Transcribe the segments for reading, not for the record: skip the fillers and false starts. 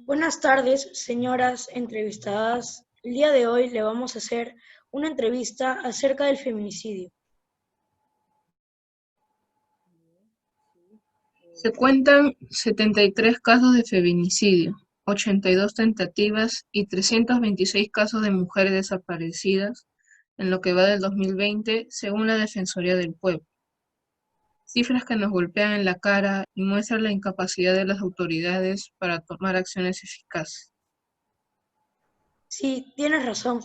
Buenas tardes, señoras entrevistadas. El día de hoy le vamos a hacer una entrevista acerca del feminicidio. Se cuentan 73 casos de feminicidio, 82 tentativas y 326 casos de mujeres desaparecidas en lo que va del 2020, según la Defensoría del Pueblo. Cifras que nos golpean en la cara y muestran la incapacidad de las autoridades para tomar acciones eficaces. Sí, tienes razón.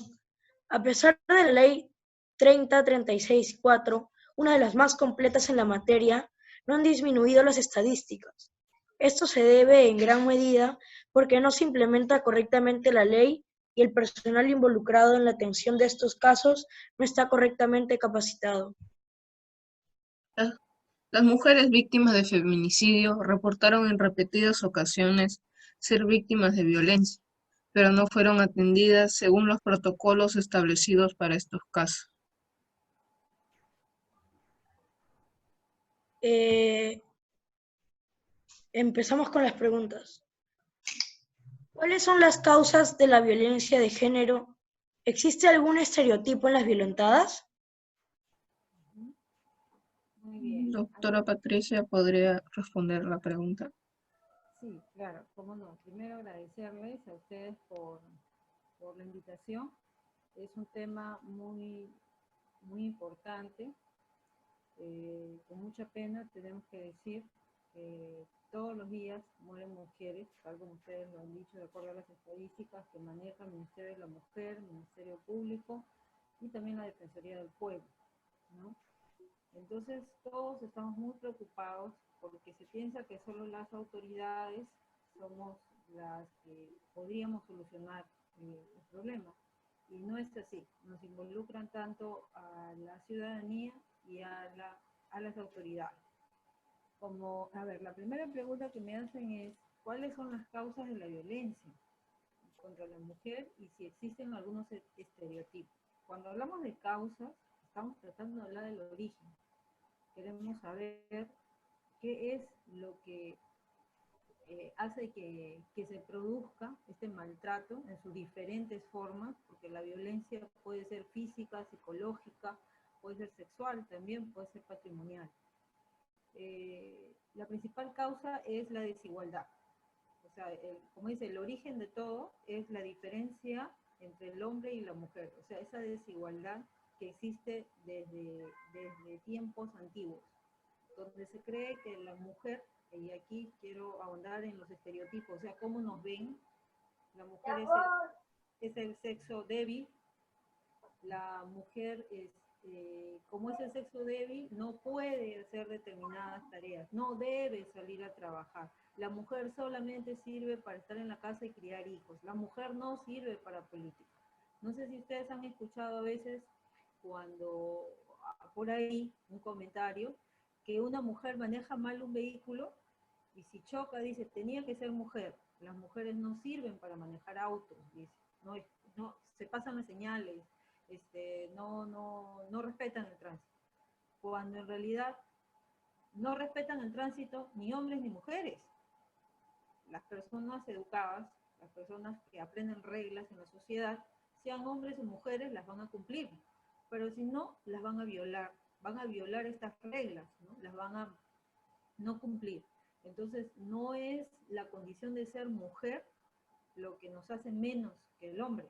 A pesar de la ley 3036-4, una de las más completas en la materia, no han disminuido las estadísticas. Esto se debe en gran medida porque no se implementa correctamente la ley y el personal involucrado en la atención de estos casos no está correctamente capacitado. Las mujeres víctimas de feminicidio reportaron en repetidas ocasiones ser víctimas de violencia, pero no fueron atendidas según los protocolos establecidos para estos casos. Eh, Empezamos con las preguntas. ¿Cuáles son las causas de la violencia de género? ¿Existe algún estereotipo en las violentadas? Muy bien. Doctora Patricia, ¿podría responder la pregunta? Sí, claro, cómo no. Primero agradecerles a ustedes por la invitación. Es un tema muy importante. Con mucha pena tenemos que decir que todos los días mueren mujeres, tal como ustedes lo han dicho, de acuerdo a las estadísticas que maneja el Ministerio de la Mujer, el Ministerio Público y también la Defensoría del Pueblo, ¿no? Entonces todos estamos muy preocupados porque se piensa que solo las autoridades somos las que podríamos solucionar el problema. Y no es así, nos involucran tanto a la ciudadanía y a las autoridades. La primera pregunta que me hacen es, ¿cuáles son las causas de la violencia contra la mujer y si existen algunos estereotipos? Cuando hablamos de causas, estamos tratando de hablar del origen. Queremos saber qué es lo que hace que se produzca este maltrato en sus diferentes formas, porque la violencia puede ser física, psicológica, puede ser sexual, también puede ser patrimonial. La principal causa es la desigualdad. O sea, como dice, el origen de todo es la diferencia entre el hombre y la mujer. O sea, esa desigualdad que existe desde tiempos antiguos, donde se cree que la mujer, y aquí quiero ahondar en los estereotipos, o sea, cómo nos ven, la mujer es el sexo débil, la mujer como es el sexo débil, no puede hacer determinadas tareas, no debe salir a trabajar. La mujer solamente sirve para estar en la casa y criar hijos. La mujer no sirve para política. No sé si ustedes han escuchado a veces cuando por ahí un comentario que una mujer maneja mal un vehículo y si choca dice tenía que ser mujer. Las mujeres no sirven para manejar autos, dice. No, se pasan las señales, no respetan el tránsito. Cuando en realidad no respetan el tránsito ni hombres ni mujeres. Las personas educadas, las personas que aprenden reglas en la sociedad, sean hombres o mujeres, las van a cumplir. Pero si no, las van a violar estas reglas, ¿no? Las van a no cumplir. Entonces, no es la condición de ser mujer lo que nos hace menos que el hombre.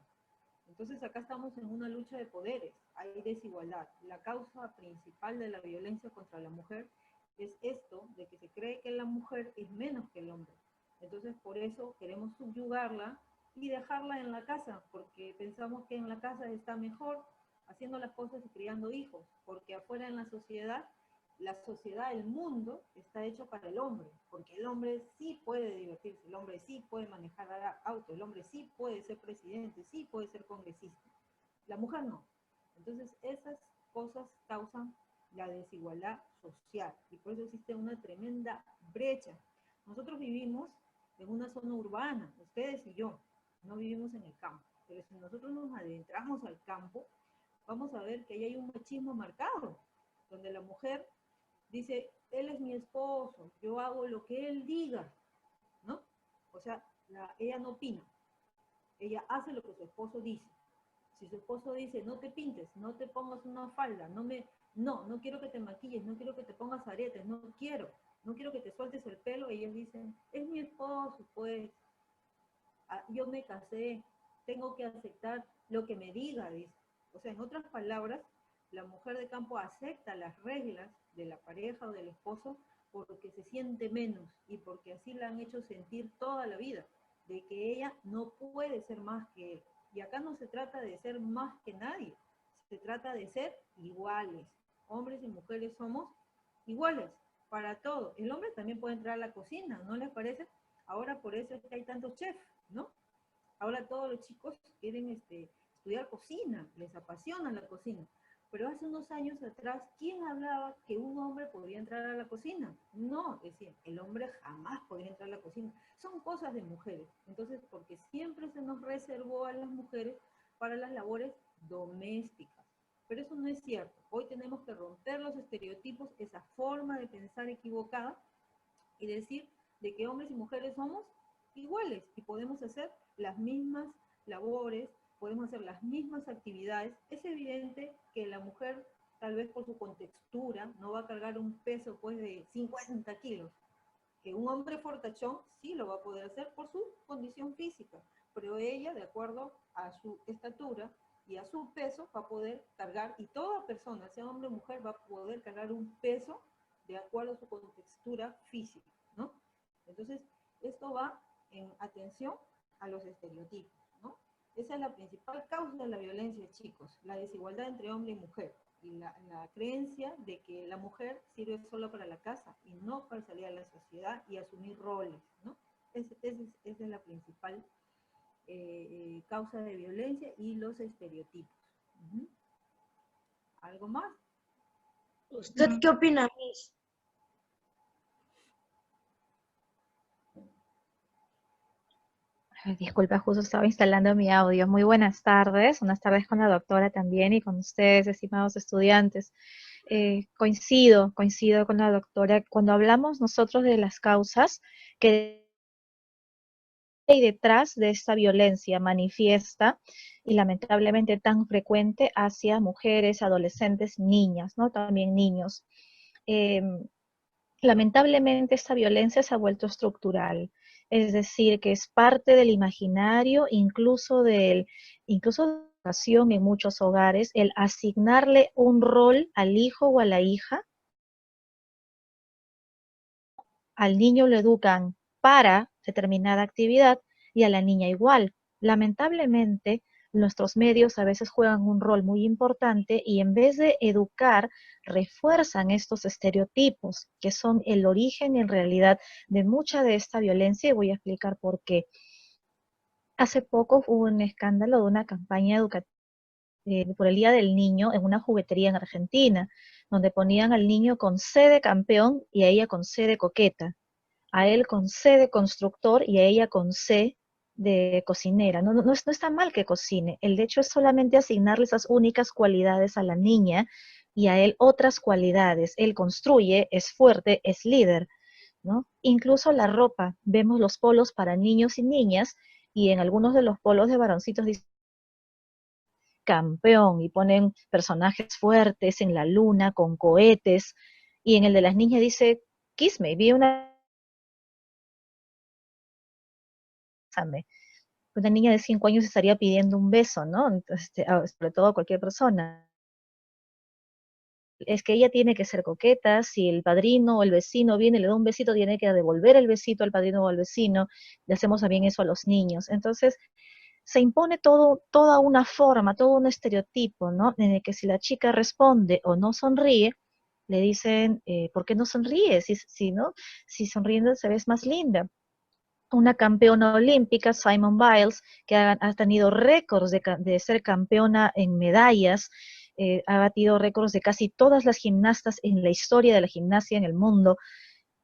Entonces acá estamos en una lucha de poderes, hay desigualdad. La causa principal de la violencia contra la mujer es esto, de que se cree que la mujer es menos que el hombre. Entonces por eso queremos subyugarla y dejarla en la casa, porque pensamos que en la casa está mejor haciendo las cosas y criando hijos, porque afuera en la sociedad, el mundo está hecho para el hombre, porque el hombre sí puede divertirse, el hombre sí puede manejar auto, el hombre sí puede ser presidente, sí puede ser congresista. La mujer no. Entonces esas cosas causan la desigualdad social y por eso existe una tremenda brecha. Nosotros vivimos en una zona urbana, ustedes y yo, no vivimos en el campo, pero si nosotros nos adentramos al campo, vamos a ver que ahí hay un machismo marcado, donde la mujer dice, él es mi esposo, yo hago lo que él diga, ¿no? O sea, ella no opina, ella hace lo que su esposo dice. Si su esposo dice, no te pintes, no te pongas una falda, no quiero que te maquilles, no quiero que te pongas aretes, no quiero que te sueltes el pelo, ellos dicen, es mi esposo, pues, yo me casé, tengo que aceptar lo que me diga, dice. O sea, en otras palabras, la mujer de campo acepta las reglas de la pareja o del esposo porque se siente menos y porque así la han hecho sentir toda la vida, de que ella no puede ser más que él. Y acá no se trata de ser más que nadie, se trata de ser iguales. Hombres y mujeres somos iguales para todo. El hombre también puede entrar a la cocina, ¿no les parece? Ahora por eso es que hay tantos chefs, ¿no? Ahora todos los chicos quieren estudiar cocina, les apasiona la cocina. Pero hace unos años atrás, ¿quién hablaba que un hombre podía entrar a la cocina? No, decían, el hombre jamás podía entrar a la cocina. Son cosas de mujeres. Entonces, porque siempre se nos reservó a las mujeres para las labores domésticas. Pero eso no es cierto. Hoy tenemos que romper los estereotipos, esa forma de pensar equivocada y decir de que hombres y mujeres somos iguales y podemos hacer las mismas labores, podemos hacer las mismas actividades. Es evidente que la mujer, tal vez por su contextura, no va a cargar un peso pues de 50 kilos. Que un hombre fortachón sí lo va a poder hacer por su condición física, pero ella, de acuerdo a su estatura y a su peso, va a poder cargar, y toda persona, sea hombre o mujer, va a poder cargar un peso de acuerdo a su contextura física, ¿no? Entonces, esto va en atención a los estereotipos, ¿no? Esa es la principal causa de la violencia, chicos, la desigualdad entre hombre y mujer, y la creencia de que la mujer sirve solo para la casa y no para salir a la sociedad y asumir roles, ¿no? Esa es la principal causa de violencia y los estereotipos. ¿Algo más? ¿Usted qué opina, Miss? Disculpa, justo estaba instalando mi audio. Muy buenas tardes con la doctora también y con ustedes, estimados estudiantes. Coincido con la doctora. Cuando hablamos nosotros de las causas que hay detrás de esta violencia manifiesta y lamentablemente tan frecuente hacia mujeres, adolescentes, niñas, ¿no? También niños. Lamentablemente esta violencia se ha vuelto estructural, es decir, que es parte del imaginario, incluso de educación en muchos hogares, el asignarle un rol al hijo o a la hija. Al niño lo educan para determinada actividad y a la niña igual. Lamentablemente, nuestros medios a veces juegan un rol muy importante y en vez de educar, refuerzan estos estereotipos que son el origen en realidad de mucha de esta violencia y voy a explicar por qué. Hace poco hubo un escándalo de una campaña educativa por el Día del Niño en una juguetería en Argentina, donde ponían al niño con C de campeón y a ella con C de coqueta, a él con C de constructor y a ella con C de cocinera. No está mal que cocine, el hecho es solamente asignarle esas únicas cualidades a la niña y a él otras cualidades. Él construye, es fuerte, es líder, ¿no? Incluso la ropa, vemos los polos para niños y niñas y en algunos de los polos de varoncitos dice campeón y ponen personajes fuertes en la luna con cohetes y en el de las niñas dice kiss me, vi una niña de 5 años estaría pidiendo un beso, ¿no? Entonces, sobre todo a cualquier persona. Es que ella tiene que ser coqueta, si el padrino o el vecino viene y le da un besito, tiene que devolver el besito al padrino o al vecino, le hacemos también eso a los niños. Entonces, se impone toda una forma, todo un estereotipo, ¿no? En el que si la chica responde o no sonríe, le dicen, ¿por qué no sonríes? Si sonriendo se ves más linda. Una campeona olímpica, Simone Biles, que ha tenido récords de ser campeona en medallas, ha batido récords de casi todas las gimnastas en la historia de la gimnasia en el mundo,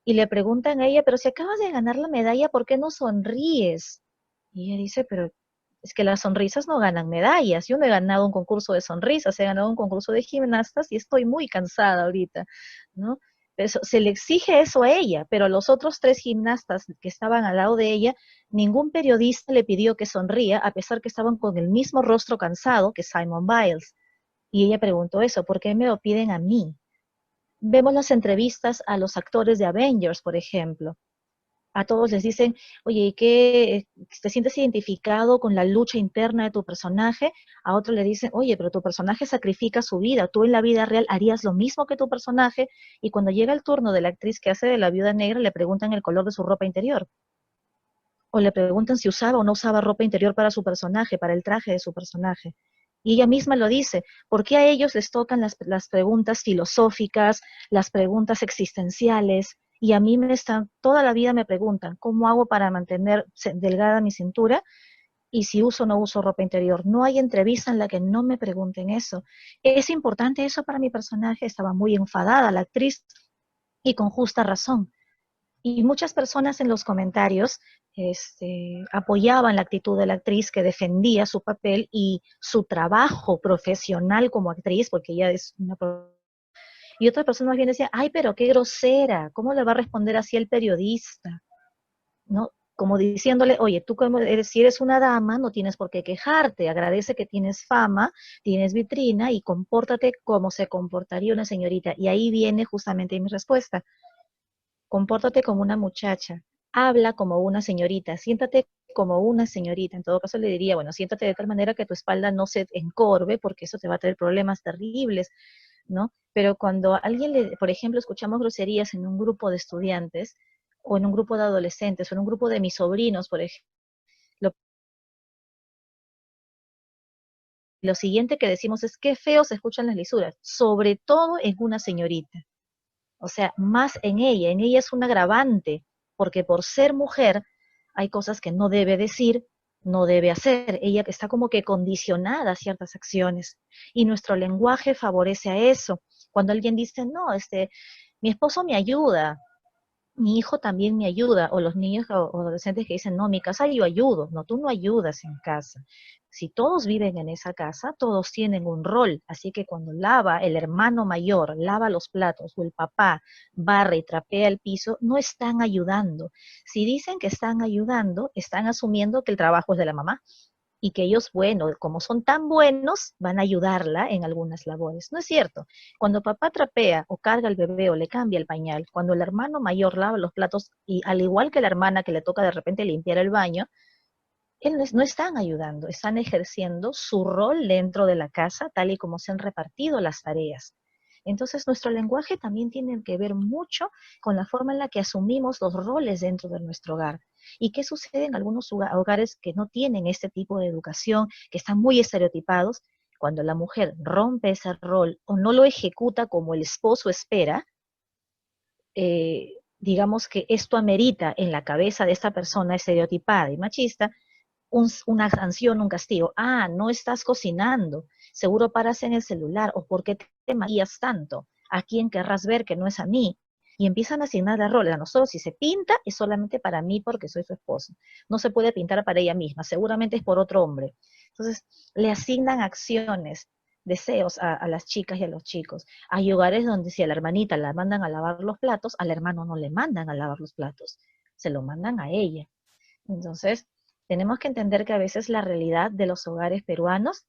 y le preguntan a ella, pero si acabas de ganar la medalla, ¿por qué no sonríes? Y ella dice, pero es que las sonrisas no ganan medallas, yo no he ganado un concurso de sonrisas, he ganado un concurso de gimnastas y estoy muy cansada ahorita, ¿no? se le exige eso a ella, pero a los otros 3 gimnastas que estaban al lado de ella, ningún periodista le pidió que sonría, a pesar que estaban con el mismo rostro cansado que Simone Biles. Y ella preguntó eso, ¿por qué me lo piden a mí? Vemos las entrevistas a los actores de Avengers, por ejemplo. A todos les dicen, oye, ¿y qué te sientes identificado con la lucha interna de tu personaje? A otro le dicen, oye, pero tu personaje sacrifica su vida, tú en la vida real harías lo mismo que tu personaje, y cuando llega el turno de la actriz que hace de la viuda negra, le preguntan el color de su ropa interior, o le preguntan si usaba o no usaba ropa interior para su personaje, para el traje de su personaje. Y ella misma lo dice, ¿por qué a ellos les tocan las preguntas filosóficas, las preguntas existenciales? Y a mí toda la vida me preguntan, ¿cómo hago para mantener delgada mi cintura? Y si uso o no uso ropa interior. No hay entrevista en la que no me pregunten eso. ¿Es importante eso para mi personaje? Estaba muy enfadada la actriz y con justa razón. Y muchas personas en los comentarios apoyaban la actitud de la actriz que defendía su papel y su trabajo profesional como actriz, porque ella es una... Y otras personas bien decían, ay, pero qué grosera, ¿cómo le va a responder así el periodista? ¿No? Como diciéndole, oye, tú como si eres una dama, no tienes por qué quejarte, agradece que tienes fama, tienes vitrina y compórtate como se comportaría una señorita. Y ahí viene justamente mi respuesta. Compórtate como una muchacha, habla como una señorita, siéntate como una señorita. En todo caso le diría, bueno, siéntate de tal manera que tu espalda no se encorve, porque eso te va a traer problemas terribles, ¿no? Pero cuando a alguien por ejemplo, escuchamos groserías en un grupo de estudiantes, o en un grupo de adolescentes, o en un grupo de mis sobrinos, por ejemplo, lo siguiente que decimos es, qué feo se escuchan las lisuras, sobre todo en una señorita. O sea, más en ella es un agravante, porque por ser mujer hay cosas que no debe decir, no debe hacer. Ella está como que condicionada a ciertas acciones. Y nuestro lenguaje favorece a eso. Cuando alguien dice, no, mi esposo me ayuda, mi hijo también me ayuda, o los niños o adolescentes que dicen, no, en mi casa yo ayudo, no, tú no ayudas en casa. Si todos viven en esa casa, todos tienen un rol, así que cuando el hermano mayor lava los platos, o el papá barre y trapea el piso, no están ayudando. Si dicen que están ayudando, están asumiendo que el trabajo es de la mamá, y que ellos, bueno, como son tan buenos, van a ayudarla en algunas labores. No es cierto. Cuando papá trapea o carga al bebé o le cambia el pañal, cuando el hermano mayor lava los platos, y al igual que la hermana que le toca de repente limpiar el baño, no están ayudando, están ejerciendo su rol dentro de la casa, tal y como se han repartido las tareas. Entonces, nuestro lenguaje también tiene que ver mucho con la forma en la que asumimos los roles dentro de nuestro hogar. ¿Y qué sucede en algunos hogares que no tienen este tipo de educación, que están muy estereotipados? Cuando la mujer rompe ese rol o no lo ejecuta como el esposo espera, digamos que esto amerita en la cabeza de esta persona estereotipada y machista una sanción, un castigo. Ah, no estás cocinando, seguro paras en el celular, o ¿por qué te maquillas tanto? ¿A quién querrás ver que no es a mí? Y empiezan a asignar roles. A nosotros, si se pinta, es solamente para mí porque soy su esposa. No se puede pintar para ella misma, seguramente es por otro hombre. Entonces, le asignan acciones, deseos a las chicas y a los chicos. Hay hogares donde si a la hermanita la mandan a lavar los platos, al hermano no le mandan a lavar los platos, se lo mandan a ella. Entonces, tenemos que entender que a veces la realidad de los hogares peruanos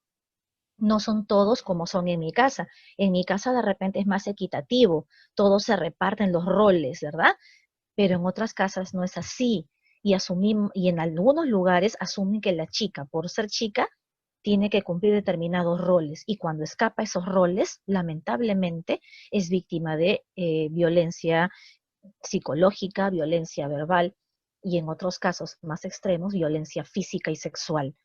no son todos como son en mi casa. En mi casa de repente es más equitativo, todos se reparten los roles, ¿verdad? Pero en otras casas no es así. Y en algunos lugares asumen que la chica, por ser chica, tiene que cumplir determinados roles. Y cuando escapa esos roles, lamentablemente, es víctima de violencia psicológica, violencia verbal y en otros casos más extremos, violencia física y sexual.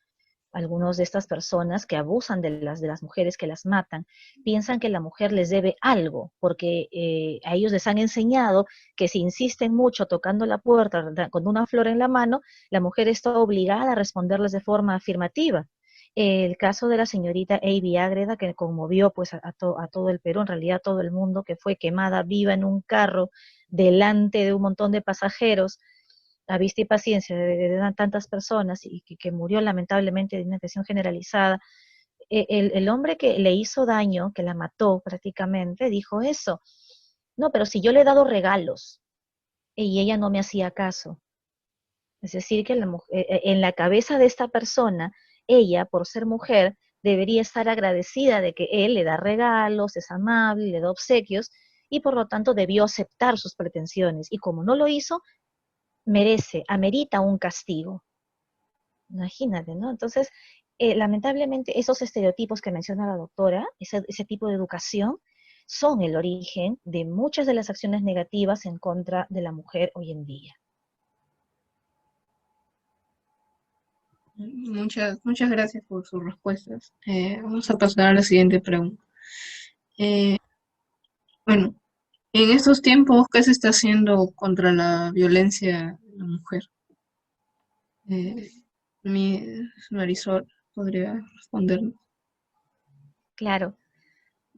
Algunos de estas personas que abusan de las mujeres, que las matan, piensan que la mujer les debe algo, porque a ellos les han enseñado que si insisten mucho tocando la puerta con una flor en la mano, la mujer está obligada a responderles de forma afirmativa. El caso de la señorita Avi Ágreda, que conmovió pues a todo el Perú, en realidad a todo el mundo, que fue quemada viva en un carro delante de un montón de pasajeros, a vista y paciencia de tantas personas, y que murió lamentablemente de una infección generalizada. El hombre que le hizo daño, que la mató prácticamente, dijo eso: No, pero si yo le he dado regalos y ella no me hacía caso. Es decir, que en la cabeza de esta persona, ella, por ser mujer, debería estar agradecida de que él le da regalos, es amable, le da obsequios, y por lo tanto debió aceptar sus pretensiones. Y como no lo hizo, amerita un castigo. Imagínate, ¿no? Entonces, lamentablemente, esos estereotipos que menciona la doctora, ese tipo de educación, son el origen de muchas de las acciones negativas en contra de la mujer hoy en día. Muchas gracias por sus respuestas. Vamos a pasar a la siguiente pregunta. Eh, bueno, en estos tiempos, ¿qué se está haciendo contra la violencia de la mujer? Eh, Marisol podría responder. Claro.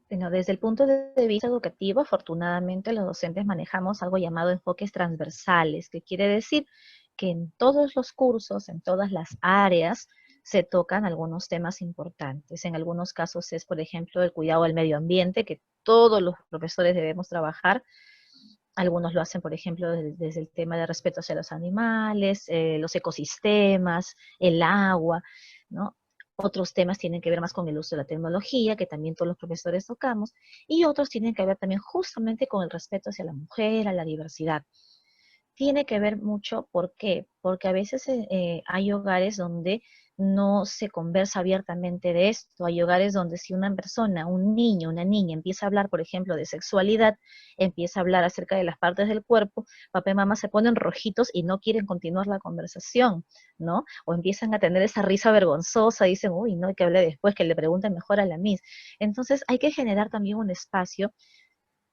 Bueno, desde el punto de vista educativo, afortunadamente los docentes manejamos algo llamado enfoques transversales, que quiere decir que en todos los cursos, en todas las áreas, se tocan algunos temas importantes. En algunos casos es, por ejemplo, el cuidado del medio ambiente, que todos los profesores debemos trabajar. Algunos lo hacen, por ejemplo, desde el tema de respeto hacia los animales, los ecosistemas, el agua, ¿no? Otros temas tienen que ver más con el uso de la tecnología, que también todos los profesores tocamos, y otros tienen que ver también justamente con el respeto hacia la mujer, a la diversidad. Tiene que ver mucho, ¿por qué? Porque a veces hay hogares donde no se conversa abiertamente de esto. Hay hogares donde si una persona, un niño, una niña empieza a hablar, por ejemplo, de sexualidad, empieza a hablar acerca de las partes del cuerpo, papá y mamá se ponen rojitos y no quieren continuar la conversación, ¿no? O empiezan a tener esa risa vergonzosa, dicen, uy, no, hay que hable después, que le pregunten mejor a la Miss. Entonces hay que generar también un espacio,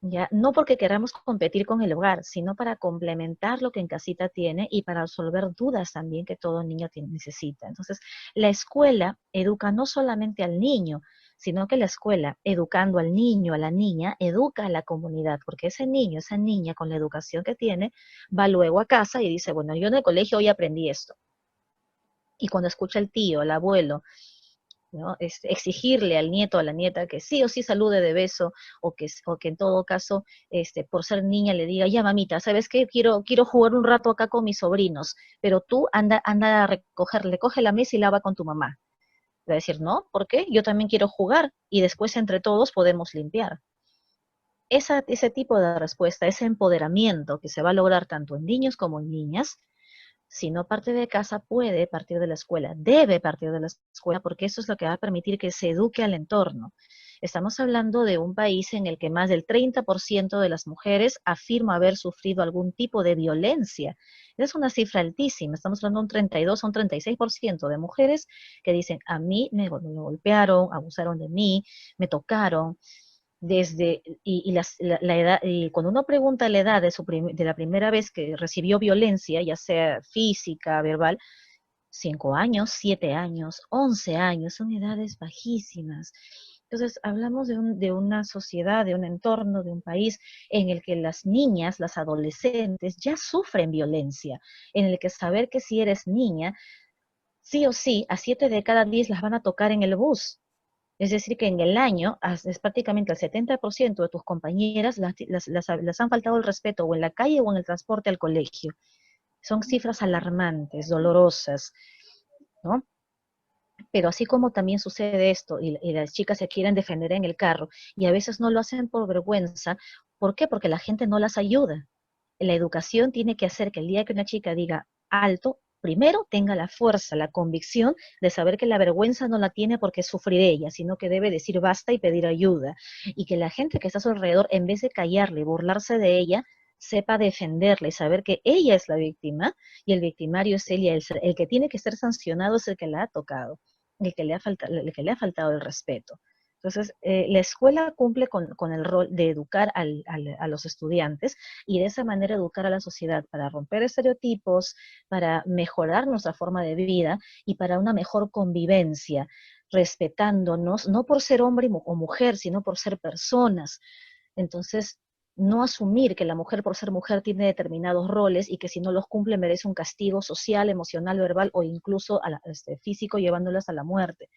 ya, no porque queramos competir con el hogar, sino para complementar lo que en casita tiene y para resolver dudas también que todo niño necesita. Entonces, la escuela educa no solamente al niño, sino que la escuela, educando al niño, a la niña, educa a la comunidad, porque ese niño, esa niña, con la educación que tiene, va luego a casa y dice, bueno, yo en el colegio hoy aprendí esto. Y cuando escucha el tío, el abuelo, ¿no? Exigirle al nieto o a la nieta que sí o sí salude de beso, o que en todo caso, por ser niña le diga, ya mamita, ¿sabes qué? Quiero jugar un rato acá con mis sobrinos, pero tú anda a recogerle, coge la mesa y lava con tu mamá. Va a decir, no, ¿por qué? Yo también quiero jugar y después entre todos podemos limpiar. Ese tipo de respuesta, ese empoderamiento que se va a lograr tanto en niños como en niñas, si no parte de casa, puede partir de la escuela, debe partir de la escuela, porque eso es lo que va a permitir que se eduque al entorno. Estamos hablando de un país en el que más del 30% de las mujeres afirma haber sufrido algún tipo de violencia. Es una cifra altísima, estamos hablando de un 32 o un 36% de mujeres que dicen, a mí me golpearon, abusaron de mí, me tocaron, la edad, y cuando uno pregunta la edad de la primera vez que recibió violencia, ya sea física, verbal, 5 años, 7 años, 11 años, son edades bajísimas. Entonces, hablamos de una sociedad, de un entorno, de un país en el que las niñas, las adolescentes ya sufren violencia, en el que saber que si eres niña, sí o sí, a 7 de cada 10 las van a tocar en el bus. Es decir, que en el año es prácticamente el 70% de tus compañeras las han faltado el respeto o en la calle o en el transporte al colegio. Son cifras alarmantes, dolorosas, ¿no? Pero así como también sucede esto y las chicas se quieren defender en el carro y a veces no lo hacen por vergüenza, ¿por qué? Porque la gente no las ayuda. La educación tiene que hacer que el día que una chica diga alto, primero tenga la fuerza, la convicción de saber que la vergüenza no la tiene porque sufrir ella, sino que debe decir basta y pedir ayuda. Y que la gente que está a su alrededor, en vez de callarle, burlarse de ella, sepa defenderla y saber que ella es la víctima y el victimario es ella, el que tiene que ser sancionado es el que la ha tocado, el que le ha faltado el respeto. Entonces, la escuela cumple con el rol de educar a los estudiantes y de esa manera educar a la sociedad para romper estereotipos, para mejorar nuestra forma de vida y para una mejor convivencia, respetándonos, no por ser hombre o mujer, sino por ser personas. Entonces, no asumir que la mujer por ser mujer tiene determinados roles y que si no los cumple merece un castigo social, emocional, verbal o incluso físico llevándolas a la muerte,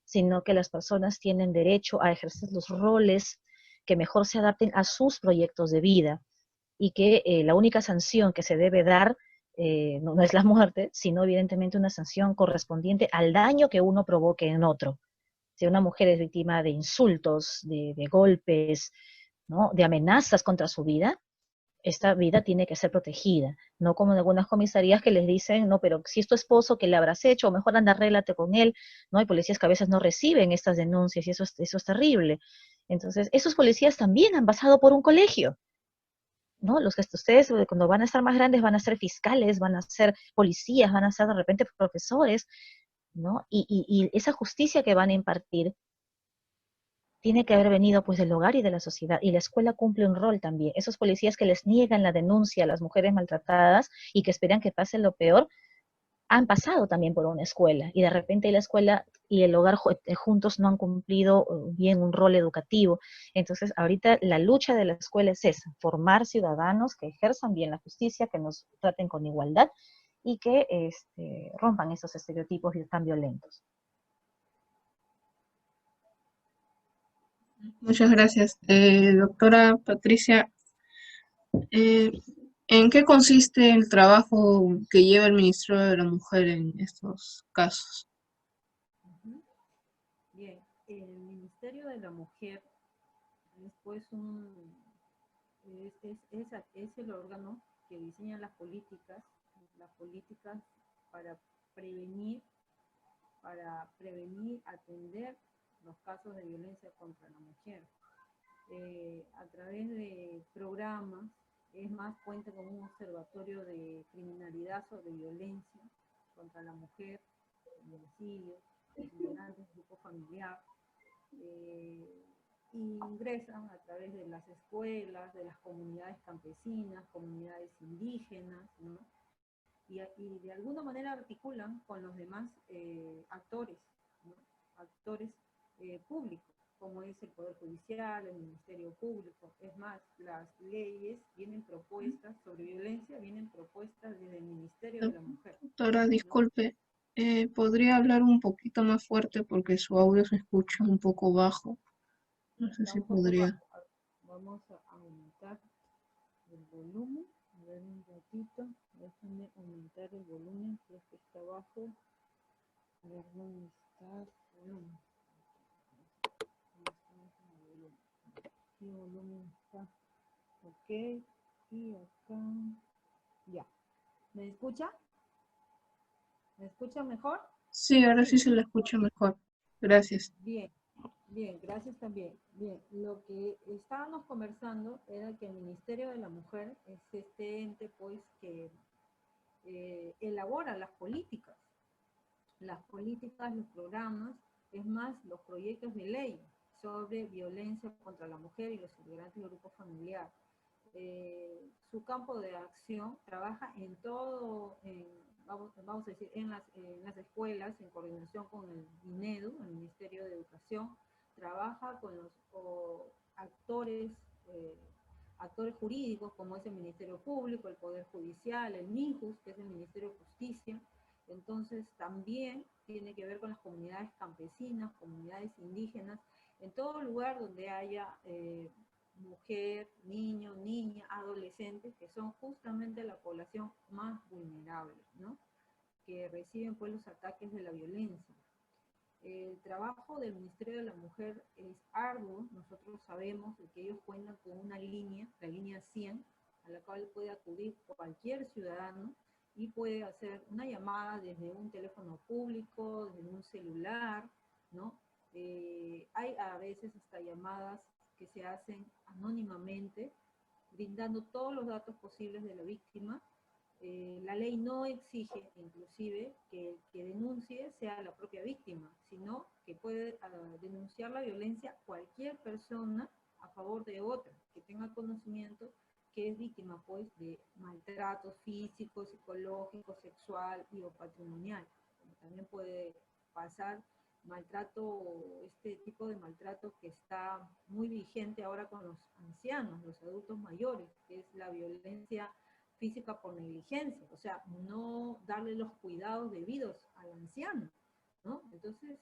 sino que las personas tienen derecho a ejercer los roles que mejor se adapten a sus proyectos de vida y que la única sanción que se debe dar no es la muerte, sino evidentemente una sanción correspondiente al daño que uno provoque en otro. Si una mujer es víctima de insultos, de golpes, ¿no?, de amenazas contra su vida, esta vida tiene que ser protegida, no como en algunas comisarías que les dicen, no, pero si es tu esposo, ¿qué le habrás hecho? O mejor anda, arréglate con él, ¿no? Hay policías que a veces no reciben estas denuncias y eso es terrible. Entonces, esos policías también han pasado por un colegio, ¿no? Los que ustedes cuando van a estar más grandes van a ser fiscales, van a ser policías, van a ser de repente profesores, ¿no? Y esa justicia que van a impartir tiene que haber venido pues del hogar y de la sociedad, y la escuela cumple un rol también. Esos policías que les niegan la denuncia a las mujeres maltratadas y que esperan que pase lo peor, han pasado también por una escuela, y de repente la escuela y el hogar juntos no han cumplido bien un rol educativo. Entonces, ahorita la lucha de la escuela es esa, formar ciudadanos que ejerzan bien la justicia, que nos traten con igualdad y que rompan esos estereotipos tan violentos. Muchas gracias. Doctora Patricia, eh, ¿en qué consiste el trabajo que lleva el Ministerio de la Mujer en estos casos? Ujú. Bien, el Ministerio de la Mujer es pues es el órgano que diseña las políticas para prevenir, atender los casos de violencia contra la mujer. A través de programas, es más, cuenta con un observatorio de criminalidad sobre violencia contra la mujer, homicidios, integrantes del grupo familiar, y ingresan a través de las escuelas, de las comunidades campesinas, comunidades indígenas, ¿no? Y de alguna manera articulan con los demás actores, ¿no? Actores públicos, como es el Poder Judicial, el Ministerio Público. Es más, las leyes vienen propuestas sobre violencia, vienen propuestas desde el Ministerio de la Mujer, Doctora, ¿no? disculpe, ¿podría hablar un poquito más fuerte porque su audio se escucha un poco bajo? No sé Está si un poco podría. bajo. Vamos a aumentar el volumen. A ver un ratito. Déjame aumentar el volumen, si es que está bajo. A ver dónde está el volumen. ¿Qué volumen está? Ok. Y acá. Ya. ¿Me escucha? ¿Me escucha mejor? Sí, ahora sí Sí. se la escucha mejor. Gracias. Bien. Bien, gracias también. Bien, lo que estábamos conversando era que el Ministerio de la Mujer es este ente, pues, que elabora las políticas, los programas, es más, los proyectos de ley sobre violencia contra la mujer y los integrantes del grupo familiar. Su campo de acción trabaja en todo, vamos a decir, en las escuelas, en coordinación con el INEDU, el Ministerio de Educación, trabaja con los actores, actores jurídicos, como es el Ministerio Público, el Poder Judicial, el MINJUS, que es el Ministerio de Justicia. Entonces también tiene que ver con las comunidades campesinas, comunidades indígenas, en todo lugar donde haya mujer, niño, niña, adolescentes, que son justamente la población más vulnerable, ¿no? Que reciben pues los ataques de la violencia. El trabajo del Ministerio de la Mujer es arduo. Nosotros sabemos que ellos cuentan con una línea, la línea 100, a la cual puede acudir cualquier ciudadano y puede hacer una llamada desde un teléfono público, desde un celular, ¿no? Hay a veces hasta llamadas que se hacen anónimamente, brindando todos los datos posibles de la víctima. La ley no exige, inclusive, que el que denuncie sea la propia víctima, sino que puede denunciar la violencia cualquier persona a favor de otra, que tenga conocimiento que es víctima, pues, de maltrato físico, psicológico, sexual y o patrimonial. También puede pasar maltrato, este tipo de maltrato que está muy vigente ahora con los ancianos, los adultos mayores, que es la violencia física por negligencia, o sea, no darle los cuidados debidos al anciano, ¿no? Entonces,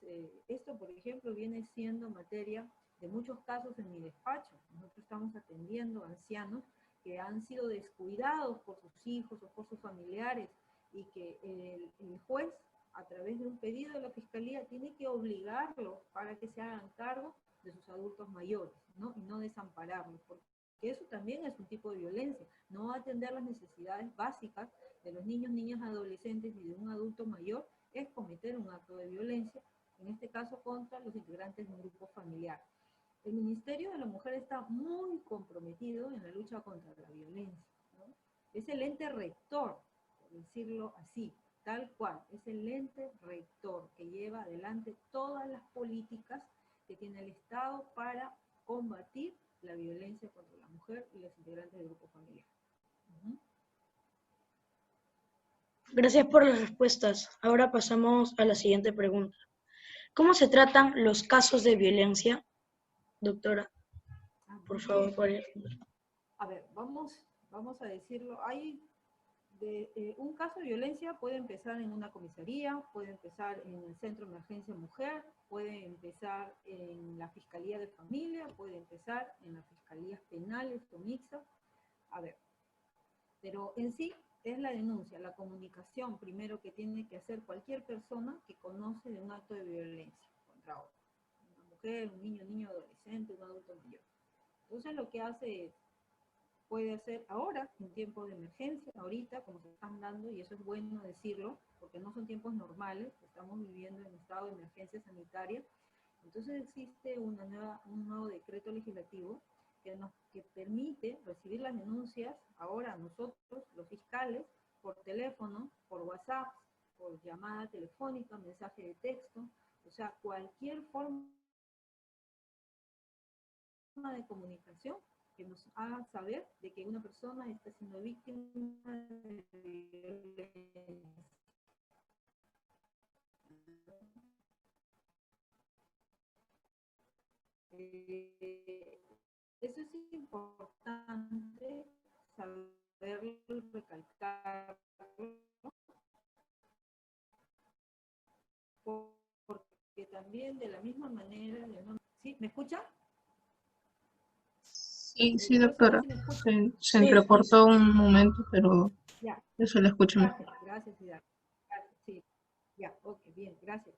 esto, por ejemplo, viene siendo materia de muchos casos en mi despacho. Nosotros estamos atendiendo a ancianos que han sido descuidados por sus hijos o por sus familiares y que el juez, a través de un pedido de la Fiscalía, tiene que obligarlos para que se hagan cargo de sus adultos mayores, ¿no? Y no desampararlos, porque eso también es un tipo de violencia. No atender las necesidades básicas de los niños, niñas, adolescentes y de un adulto mayor es cometer un acto de violencia, en este caso contra los integrantes de un grupo familiar. El Ministerio de la Mujer está muy comprometido en la lucha contra la violencia, ¿no? Es el ente rector, por decirlo así, tal cual, es el ente rector que lleva adelante todas las políticas que tiene el Estado para combatir la violencia contra la mujer y los integrantes del grupo familiar. Gracias por las respuestas. Ahora pasamos a la siguiente pregunta. ¿Cómo se tratan los casos de violencia? Doctora, por favor, puede responder. A ver, vamos a decirlo. Un caso de violencia puede empezar en una comisaría, puede empezar en el Centro de Emergencia Mujer, puede empezar en la Fiscalía de Familia, puede empezar en las Fiscalías Penales o mixtas. A ver, pero en sí es la denuncia, la comunicación primero que tiene que hacer cualquier persona que conoce de un acto de violencia contra otra. Una mujer, un niño, adolescente, un adulto mayor. Entonces lo que hace es, puede hacer ahora, en tiempos de emergencia, ahorita, como se están dando, y eso es bueno decirlo, porque no son tiempos normales, estamos viviendo en estado de emergencia sanitaria. Entonces existe un nuevo decreto legislativo que permite recibir las denuncias ahora nosotros, los fiscales, por teléfono, por WhatsApp, por llamada telefónica, mensaje de texto, o sea, cualquier forma de comunicación que nos haga saber de que una persona está siendo víctima de violencia. Eso es importante saberlo, recalcarlo, porque también de la misma manera, ¿sí? ¿Me escucha? Sí, doctora. Se Sí, entrecortó un momento, pero Ya. yo se la escucho mejor. Gracias, Ida. Sí, ya, ok, bien, gracias.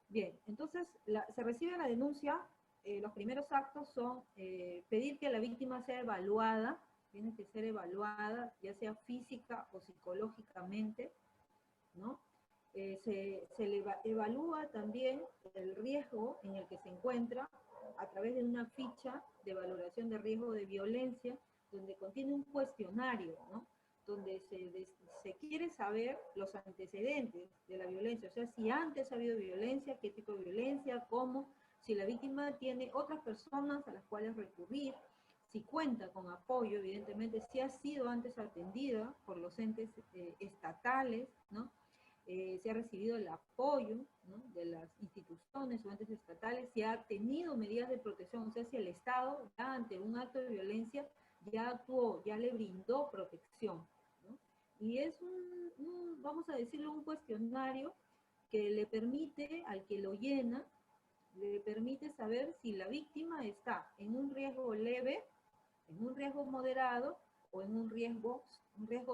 Bien, entonces se recibe la denuncia, los primeros actos son pedir que la víctima sea evaluada, tiene que ser evaluada, ya sea física o psicológicamente, ¿no? Se le evalúa también el riesgo en el que se encuentra a través de una ficha de valoración de riesgo de violencia, donde contiene un cuestionario, ¿no? Donde se quiere saber los antecedentes de la violencia, o sea, si antes ha habido violencia, qué tipo de violencia, cómo, si la víctima tiene otras personas a las cuales recurrir, si cuenta con apoyo, evidentemente, si ha sido antes atendida por los entes estatales, ¿no? Si ha recibido el apoyo, ¿no?, de las instituciones o entes estatales, si ha tenido medidas de protección, o sea, si el Estado ya ante un acto de violencia ya actuó, ya le brindó protección, ¿no? Y es vamos a decirlo, un cuestionario que le permite al que lo llena, le permite saber si la víctima está en un riesgo leve, en un riesgo moderado o en un riesgo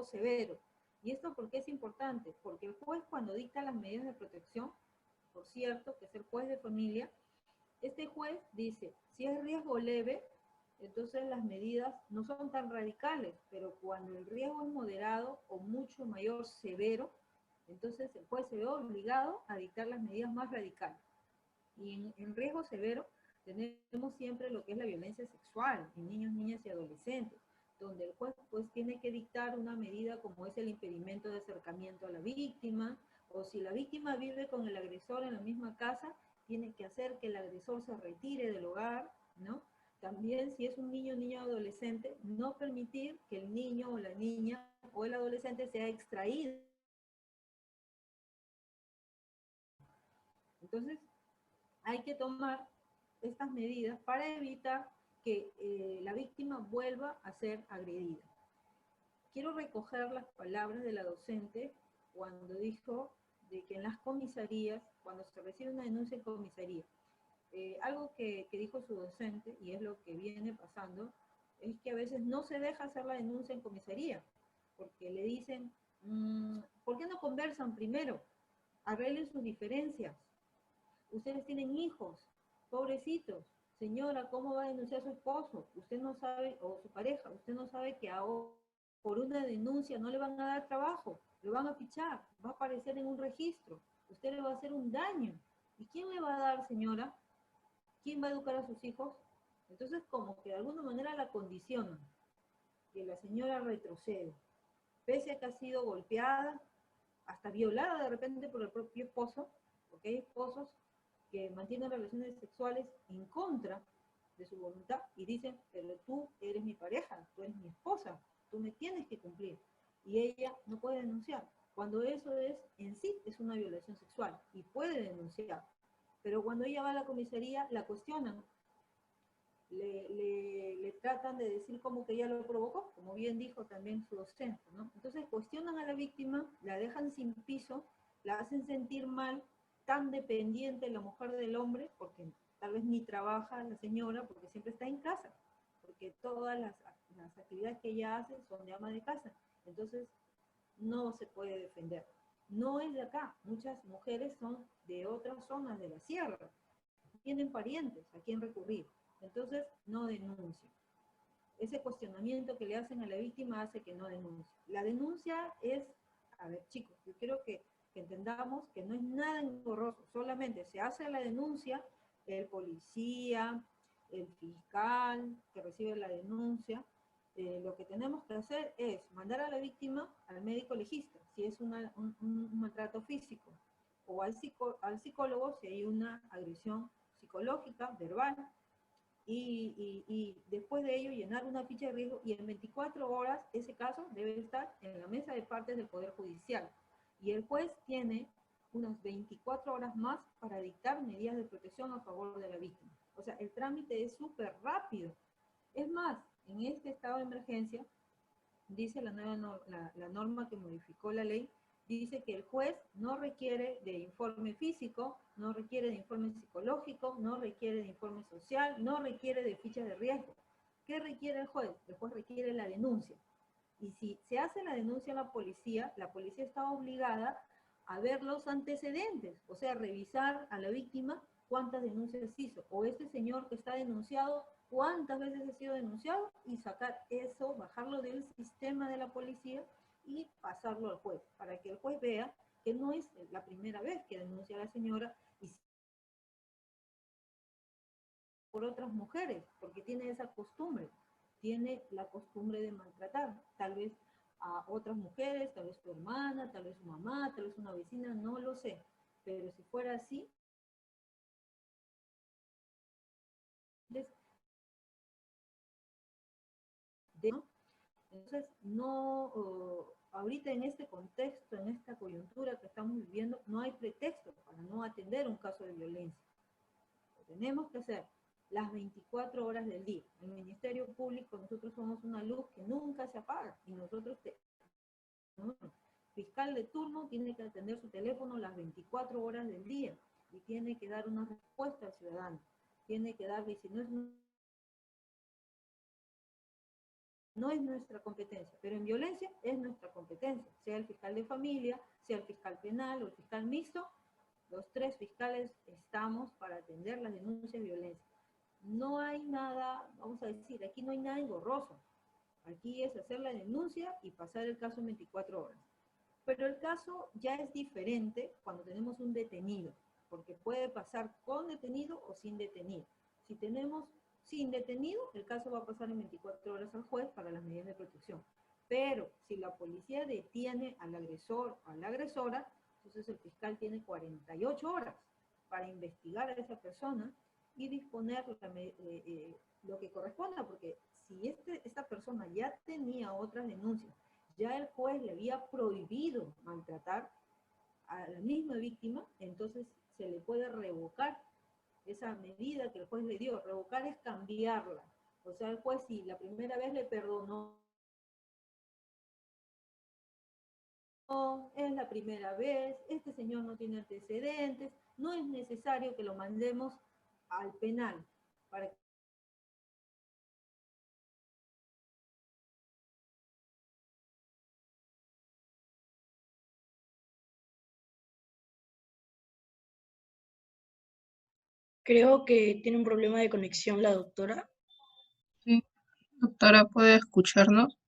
severo. ¿Y esto por qué es importante? Porque el juez, cuando dicta las medidas de protección, por cierto, que es el juez de familia, este juez dice, si es riesgo leve, entonces las medidas no son tan radicales, pero cuando el riesgo es moderado o mucho mayor, severo, entonces el juez se ve obligado a dictar las medidas más radicales. Y en riesgo severo tenemos siempre lo que es la violencia sexual en niños, niñas y adolescentes, donde el juez pues tiene que dictar una medida como es el impedimento de acercamiento a la víctima, o si la víctima vive con el agresor en la misma casa, tiene que hacer que el agresor se retire del hogar, ¿no? También si es un niño, niña o adolescente, no permitir que el niño o la niña o el adolescente sea extraído. Entonces, hay que tomar estas medidas para evitar que la víctima vuelva a ser agredida. Quiero recoger las palabras de la docente cuando dijo de que en las comisarías, cuando se recibe una denuncia en comisaría, Algo que dijo su docente, y es lo que viene pasando, es que a veces no se deja hacer la denuncia en comisaría, porque le dicen, ¿por qué no conversan primero? Arreglen sus diferencias. Ustedes tienen hijos, pobrecitos. Señora, ¿cómo va a denunciar a su esposo? Usted no sabe, o su pareja, usted no sabe que ahora por una denuncia no le van a dar trabajo, le van a fichar, va a aparecer en un registro, usted le va a hacer un daño. ¿Y quién le va a dar, señora? ¿Quién va a educar a sus hijos? Entonces, como que de alguna manera la condicionan, que la señora retrocede, pese a que ha sido golpeada, hasta violada de repente por el propio esposo, porque hay esposos que mantienen relaciones sexuales en contra de su voluntad y dicen, pero tú eres mi pareja, tú eres mi esposa, tú me tienes que cumplir. Y ella no puede denunciar, cuando eso es en sí es una violación sexual y puede denunciar. Pero cuando ella va a la comisaría, la cuestionan, le tratan de decir como que ella lo provocó, como bien dijo también su docente, ¿no? Entonces cuestionan a la víctima, la dejan sin piso, la hacen sentir mal, tan dependiente la mujer del hombre, porque tal vez ni trabaja la señora, porque siempre está en casa, porque todas las actividades que ella hace son de ama de casa. Entonces no se puede defender. No es de acá, muchas mujeres son de otras zonas de la sierra, tienen parientes a quien recurrir, entonces no denuncian. Ese cuestionamiento que le hacen a la víctima hace que no denuncie. La denuncia es, a ver chicos, yo quiero que entendamos que no es nada engorroso, solamente se hace la denuncia, el policía, el fiscal que recibe la denuncia, lo que tenemos que hacer es mandar a la víctima al médico legista, si es un maltrato físico, o al psicólogo si hay una agresión psicológica, verbal, y después de ello llenar una ficha de riesgo y en 24 horas ese caso debe estar en la mesa de partes del Poder Judicial. Y el juez tiene unas 24 horas más para dictar medidas de protección a favor de la víctima. O sea, el trámite es súper rápido. Es más, en este estado de emergencia, dice la norma que modificó la ley, dice que el juez no requiere de informe físico, no requiere de informe psicológico, no requiere de informe social, no requiere de ficha de riesgo. ¿Qué requiere el juez? El juez requiere la denuncia. Y si se hace la denuncia a la policía está obligada a ver los antecedentes, o sea, revisar a la víctima cuántas denuncias hizo, o este señor que está denunciado, cuántas veces ha sido denunciado, y sacar eso, bajarlo del sistema de la policía y pasarlo al juez, para que el juez vea que no es la primera vez que denuncia a la señora y por otras mujeres, porque tiene esa costumbre, tiene la costumbre de maltratar, tal vez a otras mujeres, tal vez su hermana, tal vez su mamá, tal vez una vecina, no lo sé, pero si fuera así, ¿no? Entonces, no, ahorita en este contexto, en esta coyuntura que estamos viviendo, no hay pretexto para no atender un caso de violencia. Lo tenemos que hacer las 24 horas del día. El Ministerio Público, nosotros somos una luz que nunca se apaga y nosotros ¿no? Fiscal de turno tiene que atender su teléfono las 24 horas del día y tiene que dar una respuesta al ciudadano. Tiene que darle, si no es nuestra competencia, pero en violencia es nuestra competencia, sea el fiscal de familia, sea el fiscal penal o el fiscal mixto, los tres fiscales estamos para atender las denuncias de violencia. No hay nada, vamos a decir, aquí no hay nada engorroso. Aquí es hacer la denuncia y pasar el caso en 24 horas. Pero el caso ya es diferente cuando tenemos un detenido, porque puede pasar con detenido o sin detenido. Si tenemos sin detenido, el caso va a pasar en 24 horas al juez para las medidas de protección. Pero si la policía detiene al agresor o a la agresora, entonces el fiscal tiene 48 horas para investigar a esa persona y disponer lo que corresponda, porque si esta persona ya tenía otras denuncias, ya el juez le había prohibido maltratar a la misma víctima, entonces se le puede revocar esa medida que el juez le dio. Revocar es cambiarla. O sea, el juez si la primera vez le perdonó, es la primera vez, este señor no tiene antecedentes, no es necesario que lo mandemos al penal para que Creo que tiene un problema de conexión la doctora. Sí, doctora, ¿puede escucharnos?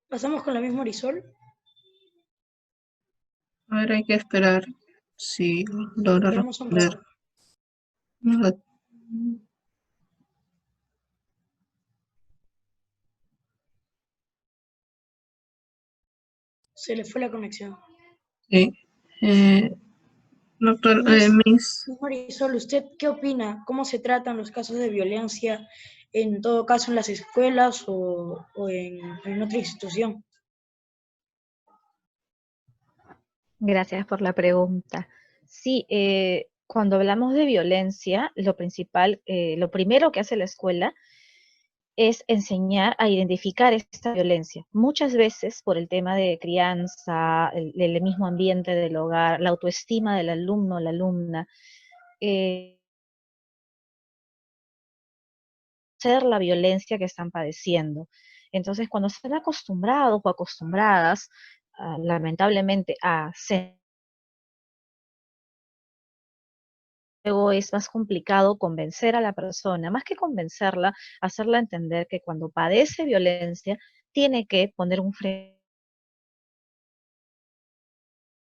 Pasamos con la misma Marisol. A ver, hay que esperar si logra Esperamos un rato. responder. No, Se le fue la conexión. sí. Eh, doctor, Miss Miss, Marisol, ¿usted qué opina? ¿Cómo se tratan los casos de violencia, en todo caso en las escuelas o en otra institución? Gracias por la pregunta. Sí, cuando hablamos de violencia, lo principal, lo primero que hace la escuela es enseñar a identificar esta violencia. Muchas veces por el tema de crianza, el mismo ambiente del hogar, la autoestima del alumno o la alumna, ser la violencia que están padeciendo. Entonces, cuando están acostumbrados o acostumbradas, lamentablemente, a ser, luego es más complicado convencer a la persona, más que convencerla, hacerla entender que cuando padece violencia, tiene que poner un freno,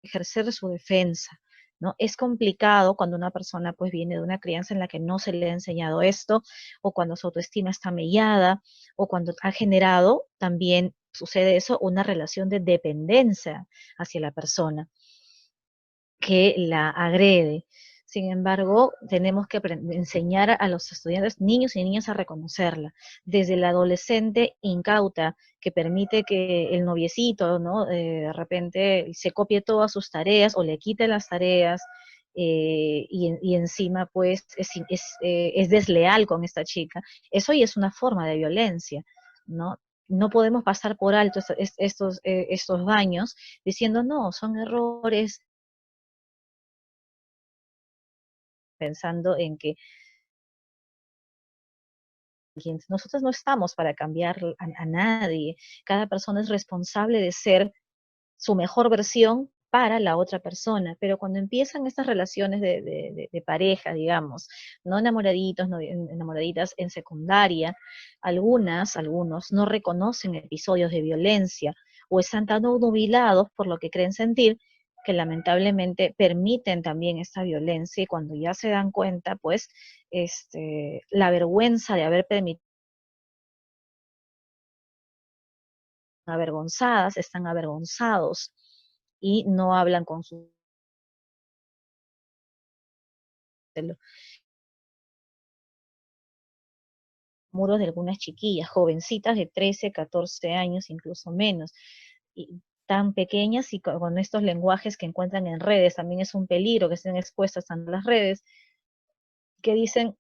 ejercer su defensa, ¿no? Es complicado cuando una persona pues viene de una crianza en la que no se le ha enseñado esto, o cuando su autoestima está mellada, o cuando ha generado también, sucede eso, una relación de dependencia hacia la persona que la agrede. Sin embargo, tenemos que enseñar a los estudiantes, niños y niñas, a reconocerla. Desde la adolescente incauta, que permite que el noviecito, ¿no? De repente se copie todas sus tareas o le quite las tareas, y encima pues es desleal con esta chica. Eso ya es una forma de violencia, ¿no? No podemos pasar por alto estos daños diciendo, no, son errores, pensando en que nosotros no estamos para cambiar a nadie. Cada persona es responsable de ser su mejor versión para la otra persona, pero cuando empiezan estas relaciones de pareja, digamos, no enamoraditos, no, enamoraditas en secundaria, algunos no reconocen episodios de violencia o están tan nubilados por lo que creen sentir que lamentablemente permiten también esta violencia, y cuando ya se dan cuenta, pues, la vergüenza de haber permitido, avergonzadas, están avergonzados y no hablan con sus muros de algunas chiquillas, jovencitas de 13, 14 años, incluso menos, y tan pequeñas, y con estos lenguajes que encuentran en redes. También es un peligro que estén expuestas a las redes, que dicen,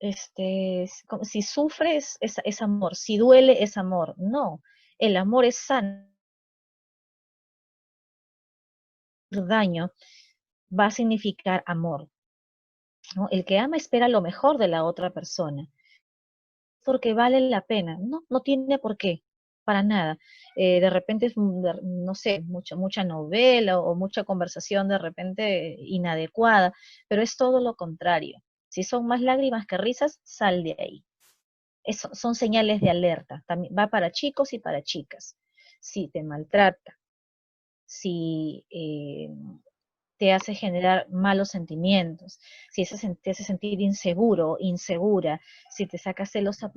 si sufres es amor, si duele es amor. No, el amor es sano, daño va a significar amor, ¿no? El que ama espera lo mejor de la otra persona, porque vale la pena. No, no tiene por qué, para nada. De repente es, no sé, mucha novela o mucha conversación de repente inadecuada, pero es todo lo contrario. Si son más lágrimas que risas, sal de ahí. Son señales de alerta. También va para chicos y para chicas. Si te maltrata, si te hace generar malos sentimientos, si te hace sentir inseguro, insegura, si te saca celos a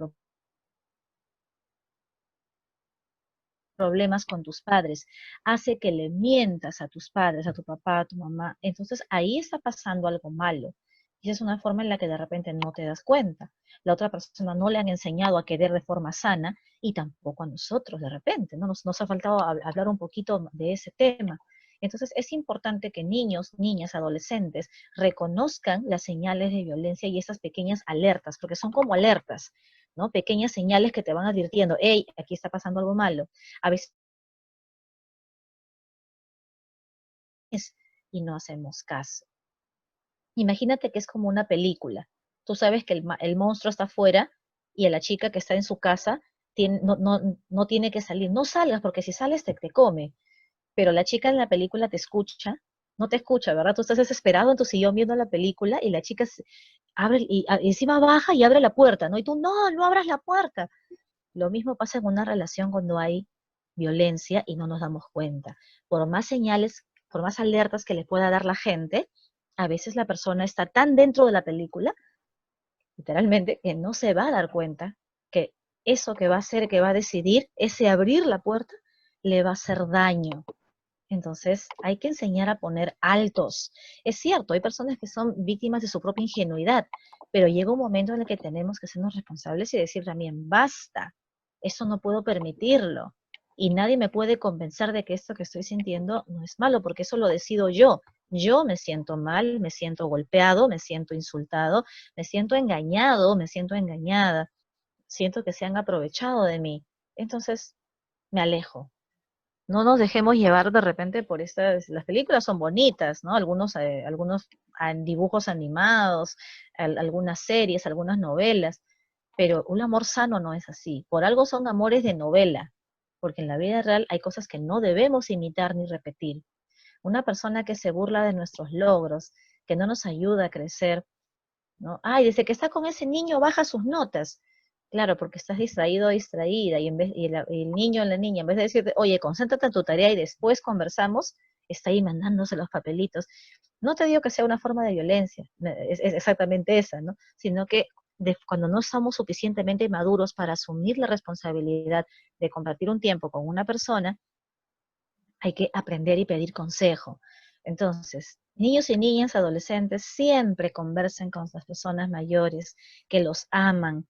problemas con tus padres, hace que le mientas a tus padres, a tu papá, a tu mamá, entonces ahí está pasando algo malo. Y esa es una forma en la que de repente no te das cuenta. La otra persona no le han enseñado a querer de forma sana, y tampoco a nosotros de repente, ¿no? Nos ha faltado hablar un poquito de ese tema. Entonces es importante que niños, niñas, adolescentes reconozcan las señales de violencia y esas pequeñas alertas, porque son como alertas. ¿no? Pequeñas señales que te van advirtiendo, hey, aquí está pasando algo malo. A veces y no hacemos caso. Imagínate que es como una película. Tú sabes que el monstruo está afuera y a la chica que está en su casa no tiene que salir. No salgas porque si sales te come. Pero la chica en la película te escucha, no te escucha, ¿verdad? Tú estás desesperado en tu sillón viendo la película y la chica abre y encima baja y abre la puerta, ¿no? Y tú, no, no abras la puerta. Lo mismo pasa en una relación cuando hay violencia y no nos damos cuenta. Por más señales, por más alertas que le pueda dar la gente, a veces la persona está tan dentro de la película, literalmente, que no se va a dar cuenta que eso que va a hacer, que va a decidir, ese abrir la puerta, le va a hacer daño. Entonces, hay que enseñar a poner altos. Es cierto, hay personas que son víctimas de su propia ingenuidad, pero llega un momento en el que tenemos que sernos responsables y decir también, basta, eso no puedo permitirlo. Y nadie me puede convencer de que esto que estoy sintiendo no es malo, porque eso lo decido yo. Yo me siento mal, me siento golpeado, me siento insultado, me siento engañado, me siento engañada, siento que se han aprovechado de mí. Entonces, me alejo. No nos dejemos llevar de repente por las películas son bonitas, ¿no? Algunos dibujos animados, algunas series, algunas novelas, pero un amor sano no es así. Por algo son amores de novela, porque en la vida real hay cosas que no debemos imitar ni repetir. Una persona que se burla de nuestros logros, que no nos ayuda a crecer, ¿no? Ay, desde que está con ese niño baja sus notas. Claro, porque estás distraído o distraída y el niño o la niña, en vez de decirte, oye, concéntrate en tu tarea y después conversamos, está ahí mandándose los papelitos. No te digo que sea una forma de violencia, es exactamente esa, ¿no? Sino que cuando no somos suficientemente maduros para asumir la responsabilidad de compartir un tiempo con una persona, hay que aprender y pedir consejo. Entonces, niños y niñas, adolescentes, siempre conversen con las personas mayores que los aman.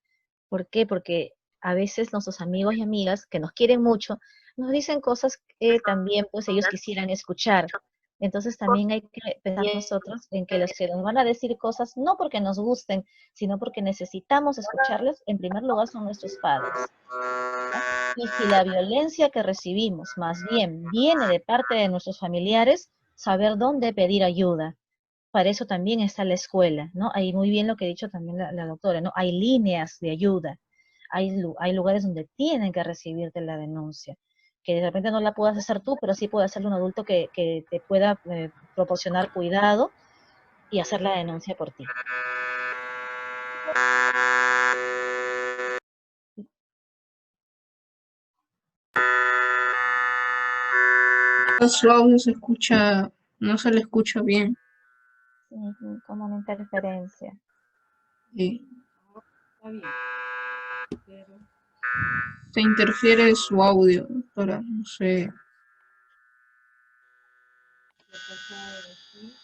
¿Por qué? Porque a veces nuestros amigos y amigas que nos quieren mucho nos dicen cosas que también pues ellos quisieran escuchar. Entonces también hay que pensar nosotros en que los que nos van a decir cosas no porque nos gusten, sino porque necesitamos escucharles, en primer lugar son nuestros padres. Y si la violencia que recibimos más bien viene de parte de nuestros familiares, saber dónde pedir ayuda. Para eso también está la escuela, ¿no? Hay muy bien lo que ha dicho también la doctora, ¿no? Hay líneas de ayuda, hay lugares donde tienen que recibirte la denuncia, que de repente no la puedas hacer tú, pero sí puede hacerlo un adulto que te pueda proporcionar cuidado y hacer la denuncia por ti. Su audio se escucha, no se le escucha bien. Sí, como una interferencia. Sí. Está bien, pero Se interfiere su audio, doctora, no sé. ¿qué pasaba de decir?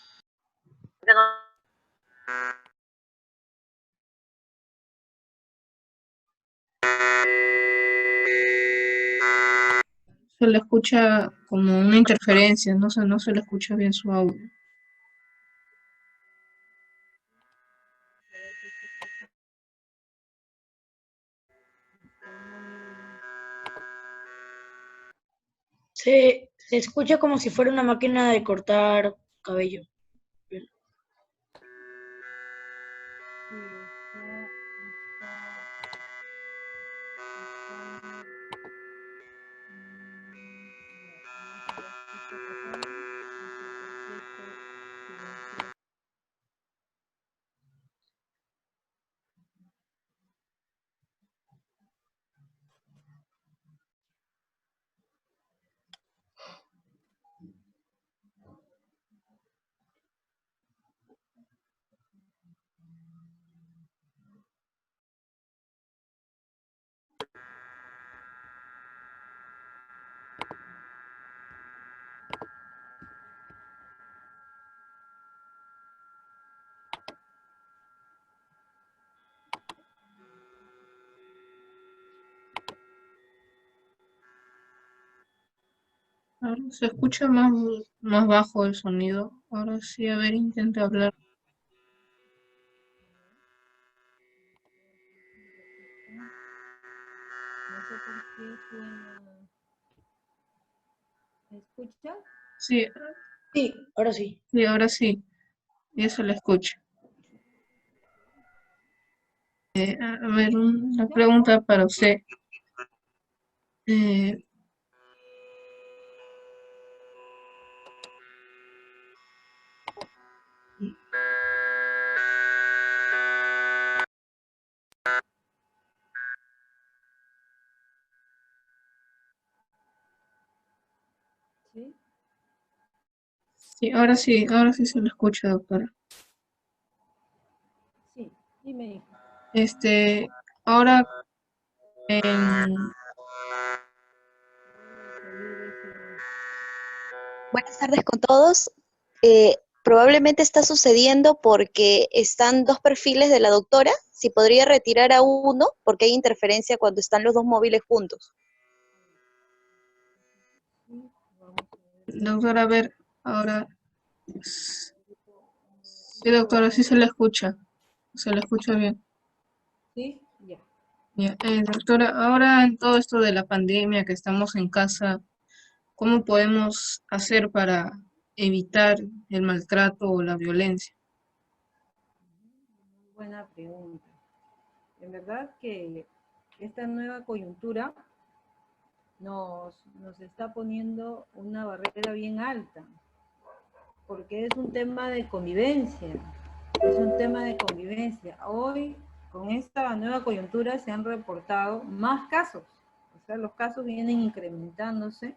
Se le escucha como una interferencia, no se le escucha bien su audio. Se escucha como si fuera una máquina de cortar cabello. Sí, Ahora se escucha más bajo el sonido. Ahora sí, a ver, intenta hablar. No sé por qué suena. ¿Me escucha? Sí, Sí, ahora sí. sí, ahora sí, ya se le escucha. A ver, una pregunta para usted. Eh, Sí, sí, ahora sí se le escucha, doctora. sí, dime, hijo. Ahora en... Salir de ese- Buenas tardes con todos. Probablemente está sucediendo porque están dos perfiles de la doctora. Si podría retirar a uno, porque hay interferencia cuando están los dos móviles juntos. Sí, vamos a ver. Doctora, a ver, ahora... Sí, doctora, sí se le escucha bien. Sí, ya. Ya, doctora, ahora en todo esto de la pandemia que estamos en casa, ¿cómo podemos hacer para evitar el maltrato o la violencia? Muy buena pregunta. En verdad que esta nueva coyuntura nos está poniendo una barrera bien alta, porque es un tema de convivencia, es un tema de convivencia. Hoy, con esta nueva coyuntura, se han reportado más casos, o sea, los casos vienen incrementándose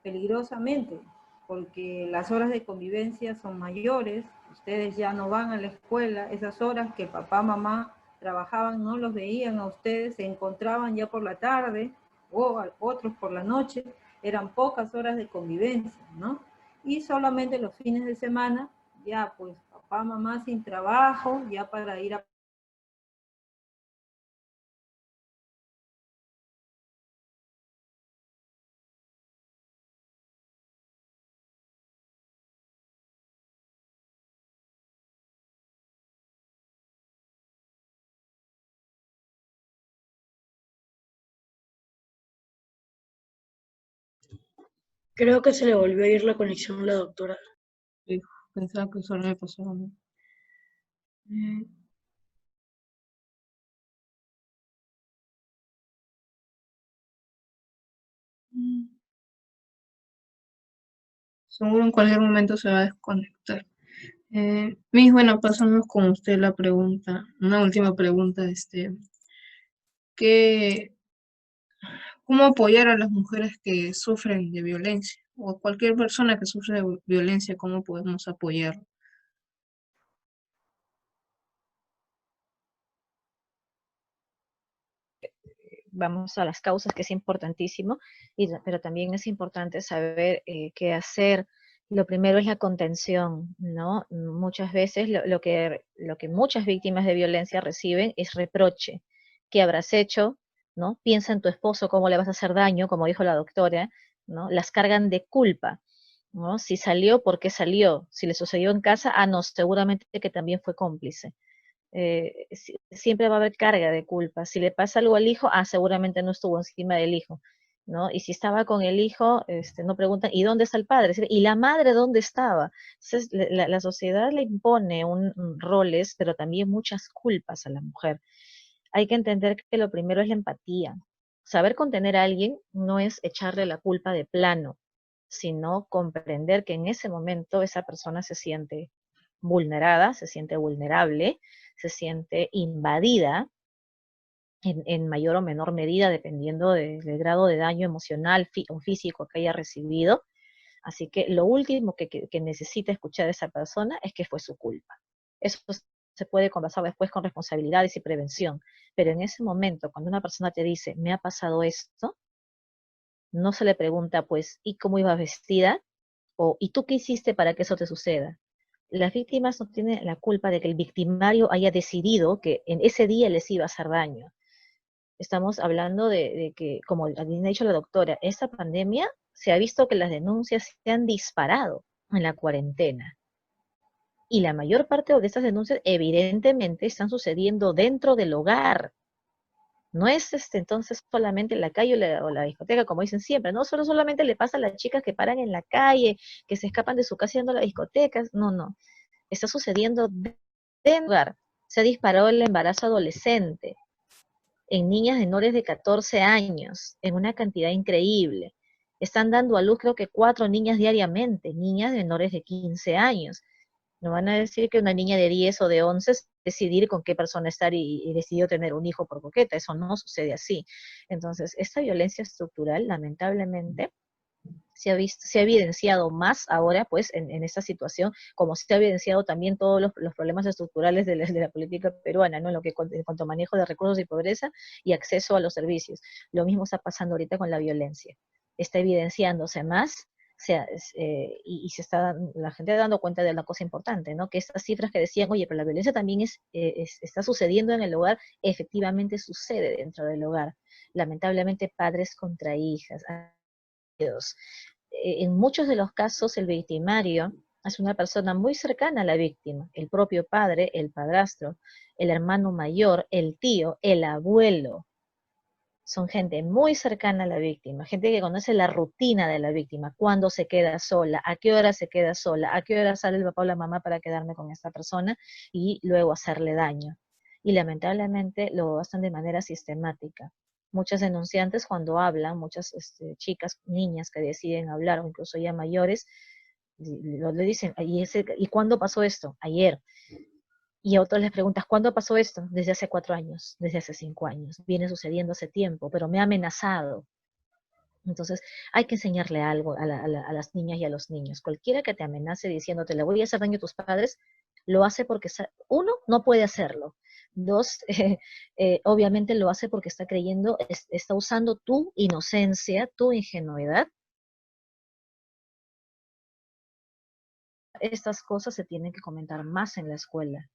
peligrosamente, porque las horas de convivencia son mayores, ustedes ya no van a la escuela, esas horas que papá, mamá trabajaban, no los veían a ustedes, se encontraban ya por la tarde o otros por la noche, eran pocas horas de convivencia, ¿no? Y solamente los fines de semana, ya pues papá, mamá sin trabajo, ya para ir a Creo que se le volvió a ir la conexión a la doctora. Sí, pensaba que solo me pasó a mí. Eh, mm, Seguro en cualquier momento se va a desconectar. Bueno, pasamos con usted la pregunta, una última pregunta, ¿qué, ¿cómo apoyar a las mujeres que sufren de violencia? O a cualquier persona que sufre de violencia, ¿cómo podemos apoyar? Vamos a las causas, que es importantísimo, pero también es importante saber qué hacer. Lo primero es la contención, ¿no? Muchas veces lo que muchas víctimas de violencia reciben es reproche. ¿Qué habrás hecho? ¿No? Piensa en tu esposo, cómo le vas a hacer daño, como dijo la doctora, ¿no? Las cargan de culpa, ¿no? Si salió, ¿por qué salió? Si le sucedió en casa, no, seguramente que también fue cómplice. Siempre va a haber carga de culpa. Si le pasa algo al hijo, seguramente no estuvo encima del hijo, ¿no? Y si estaba con el hijo, no preguntan, ¿y dónde está el padre? ¿Y la madre dónde estaba? Entonces, la sociedad le impone roles, pero también muchas culpas a la mujer. Hay que entender que lo primero es la empatía. Saber contener a alguien no es echarle la culpa de plano, sino comprender que en ese momento esa persona se siente vulnerada, se siente vulnerable, se siente invadida en mayor o menor medida, dependiendo del grado de daño emocional o físico que haya recibido. Así que lo último que necesita escuchar esa persona es que fue su culpa. Eso se puede conversar después con responsabilidades y prevención, pero en ese momento, cuando una persona te dice, me ha pasado esto, no se le pregunta, pues, ¿y cómo ibas vestida? O, ¿y tú qué hiciste para que eso te suceda? Las víctimas no tienen la culpa de que el victimario haya decidido que en ese día les iba a hacer daño. Estamos hablando de que, como bien ha dicho la doctora, esta pandemia se ha visto que las denuncias se han disparado en la cuarentena. Y la mayor parte de estas denuncias evidentemente están sucediendo dentro del hogar. No es entonces solamente en la calle o la discoteca, como dicen siempre, no solamente le pasa a las chicas que paran en la calle, que se escapan de su casa yendo a las discotecas, no, no, está sucediendo de lugar. Se ha disparado el embarazo adolescente en niñas menores de 14 años, en una cantidad increíble. Están dando a luz creo que 4 niñas diariamente, niñas menores de 15 años. No van a decir que una niña de 10 o de 11 decidir con qué persona estar y decidió tener un hijo por coqueta, eso no sucede así. Entonces, esta violencia estructural, lamentablemente, se ha evidenciado más ahora, pues, en esta situación, como se ha evidenciado también todos los problemas estructurales de la política peruana, ¿no? En cuanto a manejo de recursos y pobreza y acceso a los servicios. Lo mismo está pasando ahorita con la violencia. Está evidenciándose más, y se está la gente dando cuenta de una cosa importante, ¿no? Que estas cifras que decían, oye, pero la violencia también está sucediendo en el hogar, efectivamente sucede dentro del hogar. Lamentablemente, padres contra hijas, en muchos de los casos el victimario es una persona muy cercana a la víctima, el propio padre, el padrastro, el hermano mayor, el tío, el abuelo. Son gente muy cercana a la víctima, gente que conoce la rutina de la víctima, cuándo se queda sola, a qué hora se queda sola, a qué hora sale el papá o la mamá para quedarme con esta persona y luego hacerle daño. Y lamentablemente lo hacen de manera sistemática. Muchas denunciantes cuando hablan, muchas chicas, niñas que deciden hablar o incluso ya mayores, le dicen, ¿y cuándo pasó esto? Ayer. Y a otros les preguntas, ¿cuándo pasó esto? Desde hace 4 años, desde hace 5 años. Viene sucediendo hace tiempo, pero me ha amenazado. Entonces, hay que enseñarle algo a las niñas y a los niños. Cualquiera que te amenace diciéndote, le voy a hacer daño a tus padres, lo hace porque, uno, no puede hacerlo. Dos, obviamente lo hace porque está creyendo, está usando tu inocencia, tu ingenuidad. Estas cosas se tienen que comentar más en la escuela.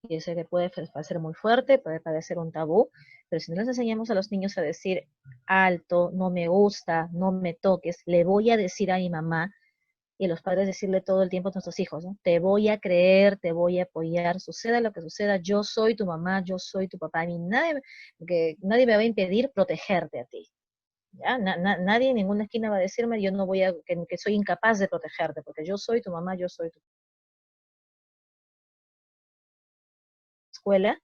Yo sé que puede parecer muy fuerte, puede parecer un tabú, pero si no les enseñamos a los niños a decir alto, no me gusta, no me toques, le voy a decir a mi mamá, y a los padres decirle todo el tiempo a nuestros hijos, ¿no? Te voy a creer, te voy a apoyar, suceda lo que suceda, yo soy tu mamá, yo soy tu papá, a mí nadie me va a impedir protegerte a ti. ¿Ya? Nadie en ninguna esquina va a decirme yo no voy a, que soy incapaz de protegerte, porque yo soy tu mamá, yo soy tu escuela,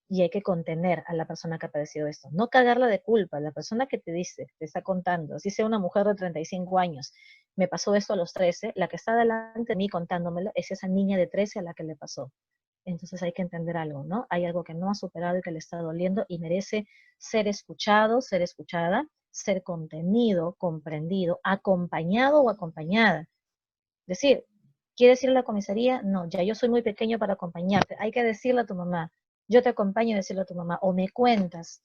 y hay que contener a la persona que ha padecido esto. No cargarla de culpa. La persona que te dice, te está contando, si sea una mujer de 35 años, me pasó esto a los 13, la que está delante de mí contándomelo es esa niña de 13 a la que le pasó. Entonces hay que entender algo, ¿no? Hay algo que no ha superado y que le está doliendo y merece ser escuchado, ser escuchada, ser contenido, comprendido, acompañado o acompañada. Decir, ¿quieres ir a la comisaría? No, ya yo soy muy pequeño para acompañarte. Hay que decirle a tu mamá. Yo te acompaño a decirle a tu mamá. O me cuentas,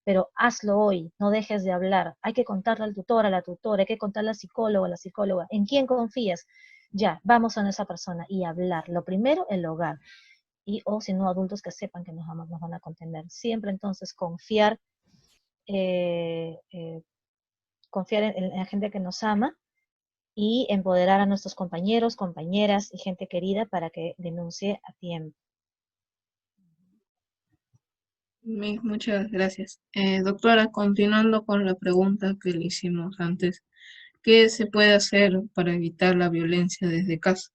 pero hazlo hoy. No dejes de hablar. Hay que contarle al tutor, a la tutora. Hay que contarle al psicólogo, a la psicóloga. ¿En quién confías? Ya, vamos a esa persona y hablar. Lo primero, el hogar. Y, o si no, adultos que sepan que nos van a contener. Siempre entonces eh, eh, confiar en la gente que nos ama y empoderar a nuestros compañeros, compañeras y gente querida para que denuncie a tiempo. Muchas gracias. Doctora, continuando con la pregunta que le hicimos antes, ¿qué se puede hacer para evitar la violencia desde casa?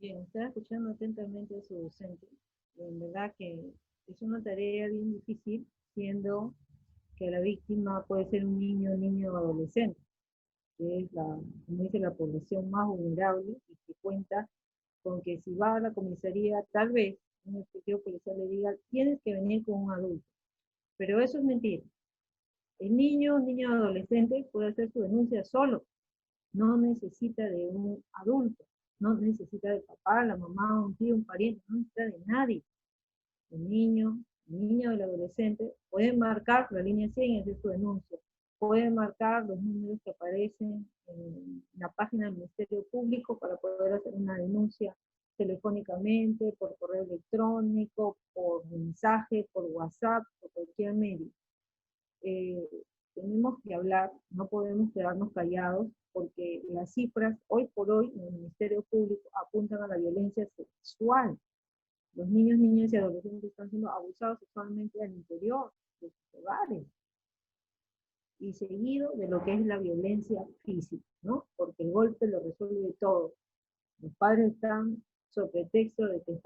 Bien, estaba escuchando atentamente a su docente. En verdad que es una tarea bien difícil, siendo que la víctima puede ser un niño o adolescente, que es como dice, la población más vulnerable y que cuenta con que si va a la comisaría, tal vez un efectivo policial le diga, tienes que venir con un adulto. Pero eso es mentira. El niño o adolescente puede hacer su denuncia solo, no necesita de un adulto, no necesita de papá, la mamá, un tío, un pariente, no necesita de nadie. El niño o el adolescente puede marcar la línea 100 y hacer su denuncia. Puede marcar los números que aparecen en la página del Ministerio Público para poder hacer una denuncia telefónicamente, por correo electrónico, por mensaje, por WhatsApp, por cualquier medio. Tenemos que hablar, no podemos quedarnos callados, porque las cifras hoy por hoy en el Ministerio Público apuntan a la violencia sexual. Los niños, niñas y adolescentes están siendo abusados sexualmente al interior de sus hogares. Y seguido de lo que es la violencia física, ¿no? Porque el golpe lo resuelve todo. Los padres están, sobre pretexto de que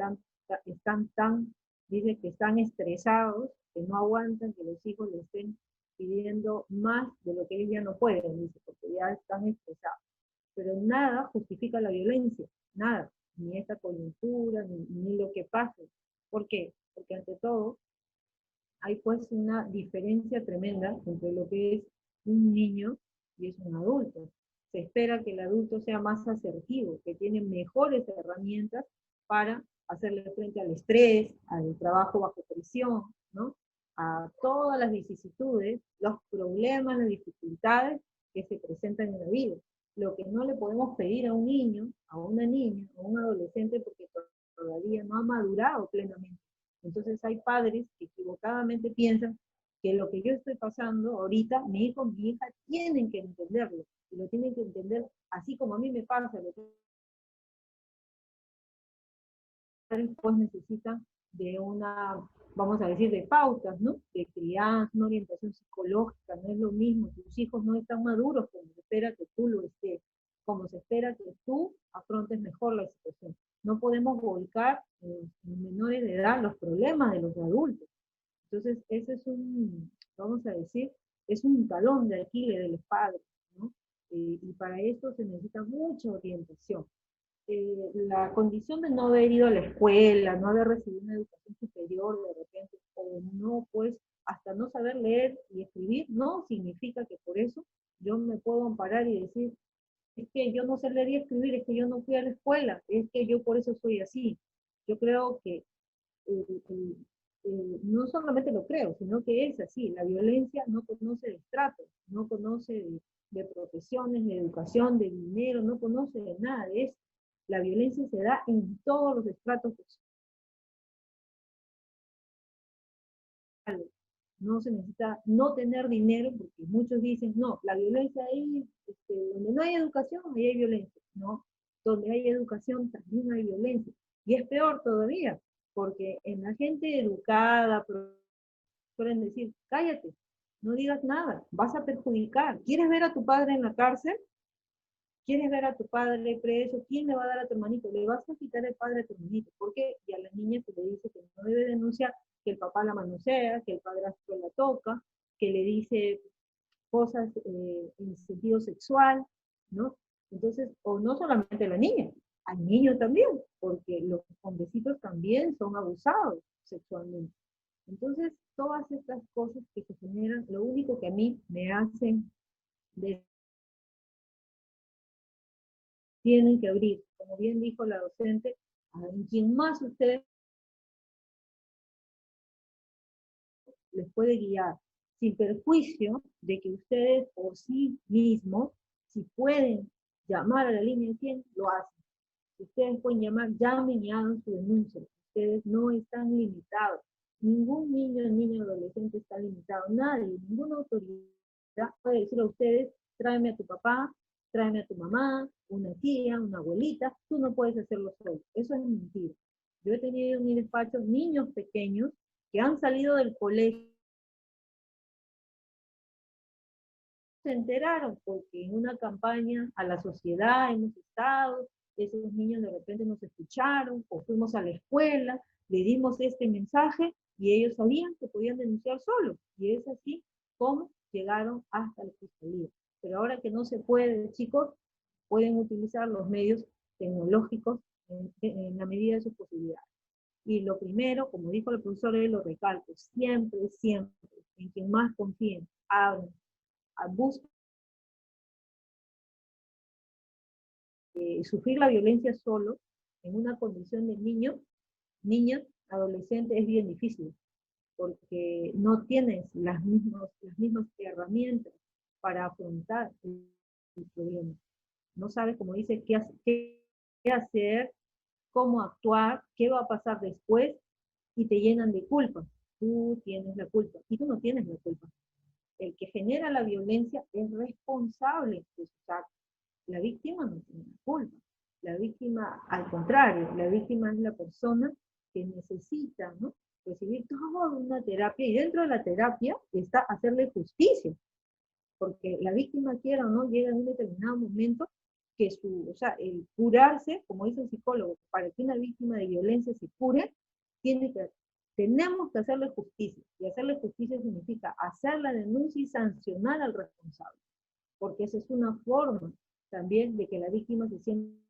dicen que están estresados, que no aguantan que los hijos les estén pidiendo más de lo que ellos ya no pueden, dice, porque ya están estresados. Pero nada justifica la violencia, nada, ni esta coyuntura, ni lo que pase. ¿Por qué? Porque ante todo, hay pues una diferencia tremenda entre lo que es un niño y es un adulto. Se espera que el adulto sea más asertivo, que tiene mejores herramientas para hacerle frente al estrés, al trabajo bajo presión, ¿no? A todas las vicisitudes, los problemas, las dificultades que se presentan en la vida. Lo que no le podemos pedir a un niño, a una niña, a un adolescente, porque todavía no ha madurado plenamente. Entonces hay padres que equivocadamente piensan que lo que yo estoy pasando ahorita, mi hijo, mi hija, tienen que entenderlo. Y lo tienen que entender así como a mí me pasa. Los padres pues necesitan de una, vamos a decir, de pautas, ¿no? De crianza, una orientación psicológica. No es lo mismo. Tus hijos no están maduros como se espera que tú lo estés. Como se espera que tú afrontes mejor la situación. No podemos volcar en menores de edad los problemas de los adultos. Entonces, ese es vamos a decir, es un talón de Aquiles de los padres, ¿no? Y para esto se necesita mucha orientación. La condición de no haber ido a la escuela, no haber recibido una educación superior de repente, o no, pues, hasta no saber leer y escribir, no significa que por eso yo me puedo amparar y decir, es que yo no sé leer y escribir, es que yo no fui a la escuela, es que yo por eso soy así. Yo creo que no solamente lo creo, sino que es así. La violencia no conoce de estratos, no conoce de profesiones, de educación, de dinero, no conoce de nada de eso. La violencia se da en todos los estratos sociales. No se necesita no tener dinero, porque muchos dicen, no, la violencia ahí, donde no hay educación, ahí hay violencia. No, donde hay educación también hay violencia. Y es peor todavía, porque en la gente educada, suelen decir, cállate, no digas nada, vas a perjudicar. ¿Quieres ver a tu padre en la cárcel? ¿Quieres ver a tu padre preso? ¿Quién le va a dar a tu hermanito? Le vas a quitar el padre a tu hermanito. ¿Por qué? Y a la niña se le dice que no debe denunciar, que el papá la manosea, que el padrastro la toca, que le dice cosas en sentido sexual, ¿no? Entonces, o no solamente la niña, al niño también, porque los hombecitos también son abusados sexualmente. Entonces, todas estas cosas que se generan, lo único que a mí me hacen tienen que abrir, como bien dijo la docente, en quien más ustedes les puede guiar, sin perjuicio de que ustedes por sí mismos, si pueden llamar a la línea 100, lo hacen. Si ustedes pueden llamar, llamen y hagan su denuncia. Ustedes no están limitados. Ningún niño, niña, adolescente está limitado. Nadie, ninguna autoridad puede decir a ustedes, tráeme a tu papá, tráeme a tu mamá, una tía, una abuelita. Tú no puedes hacerlo solo. Eso es mentira. Yo he tenido en mi despacho niños pequeños que han salido del colegio, se enteraron porque en una campaña a la sociedad hemos estado, esos niños de repente nos escucharon o fuimos a la escuela, le dimos este mensaje y ellos sabían que podían denunciar solos. Y es así como llegaron hasta la fiscalía. Pero ahora que no se puede, chicos, pueden utilizar los medios tecnológicos en la medida de sus posibilidades. Y lo primero, como dijo el profesor, lo recalco, siempre, siempre, en quien más confíen, hablen, busquen sufrir la violencia solo, en una condición de niño, niña, adolescente, es bien difícil, porque no tienes las mismas herramientas para afrontar el problema. No sabes, como dice, qué hacer, cómo actuar, qué va a pasar después, y te llenan de culpa. Tú tienes la culpa, y tú no tienes la culpa. El que genera la violencia es responsable de sus actos. La víctima no tiene la culpa. La víctima, al contrario, la víctima es la persona que necesita, ¿no?, recibir toda una terapia, y dentro de la terapia está hacerle justicia, porque la víctima, quiera o no, llega en un determinado momento que o sea, el curarse, como dice el psicólogo, para que una víctima de violencia se cure, tenemos que hacerle justicia, y hacerle justicia significa hacer la denuncia y sancionar al responsable, porque esa es una forma también de que la víctima se sienta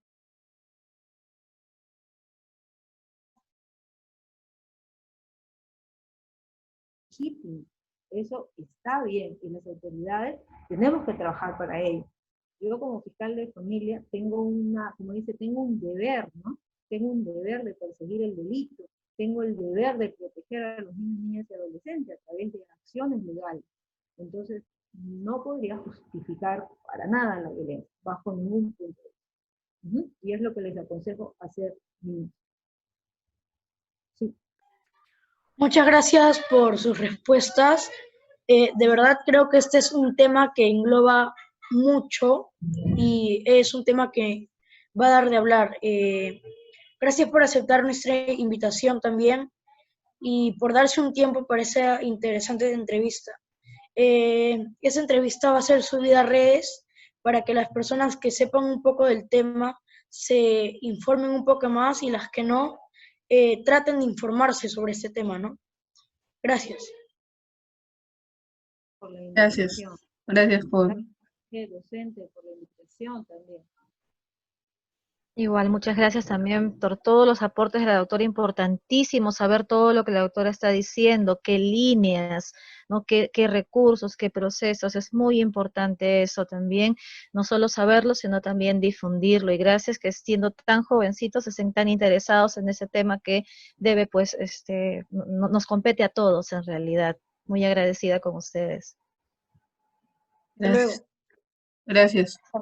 legítima. Eso está bien, y las autoridades tenemos que trabajar para ello. Yo como fiscal de familia tengo como dice, tengo un deber, ¿no? Tengo un deber de perseguir el delito, tengo el deber de proteger a los niños, niñas y adolescentes a través de acciones legales. Entonces, no podría justificar para nada la violencia, bajo ningún punto de vista. Y es lo que les aconsejo hacer. Sí. Muchas gracias por sus respuestas. De verdad creo que este es un tema que engloba mucho y es un tema que va a dar de hablar. Gracias por aceptar nuestra invitación también y por darse un tiempo para esa interesante entrevista. Esa entrevista va a ser subida a redes para que las personas que sepan un poco del tema se informen un poco más, y las que no, traten de informarse sobre este tema, ¿no? Gracias. Por la Gracias. invitación. Gracias por... Docente, por la invitación también. Igual, muchas gracias también por todos los aportes de la doctora, importantísimo saber todo lo que la doctora está diciendo, qué líneas, ¿no? Qué recursos, qué procesos, es muy importante eso también, no solo saberlo, sino también difundirlo, y gracias que siendo tan jovencitos estén tan interesados en ese tema que debe, pues, nos compete a todos en realidad. Muy agradecida con ustedes. Gracias. Gracias. Hasta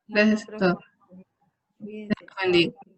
Gracias a la todos. próxima. Cuídense. Buen día.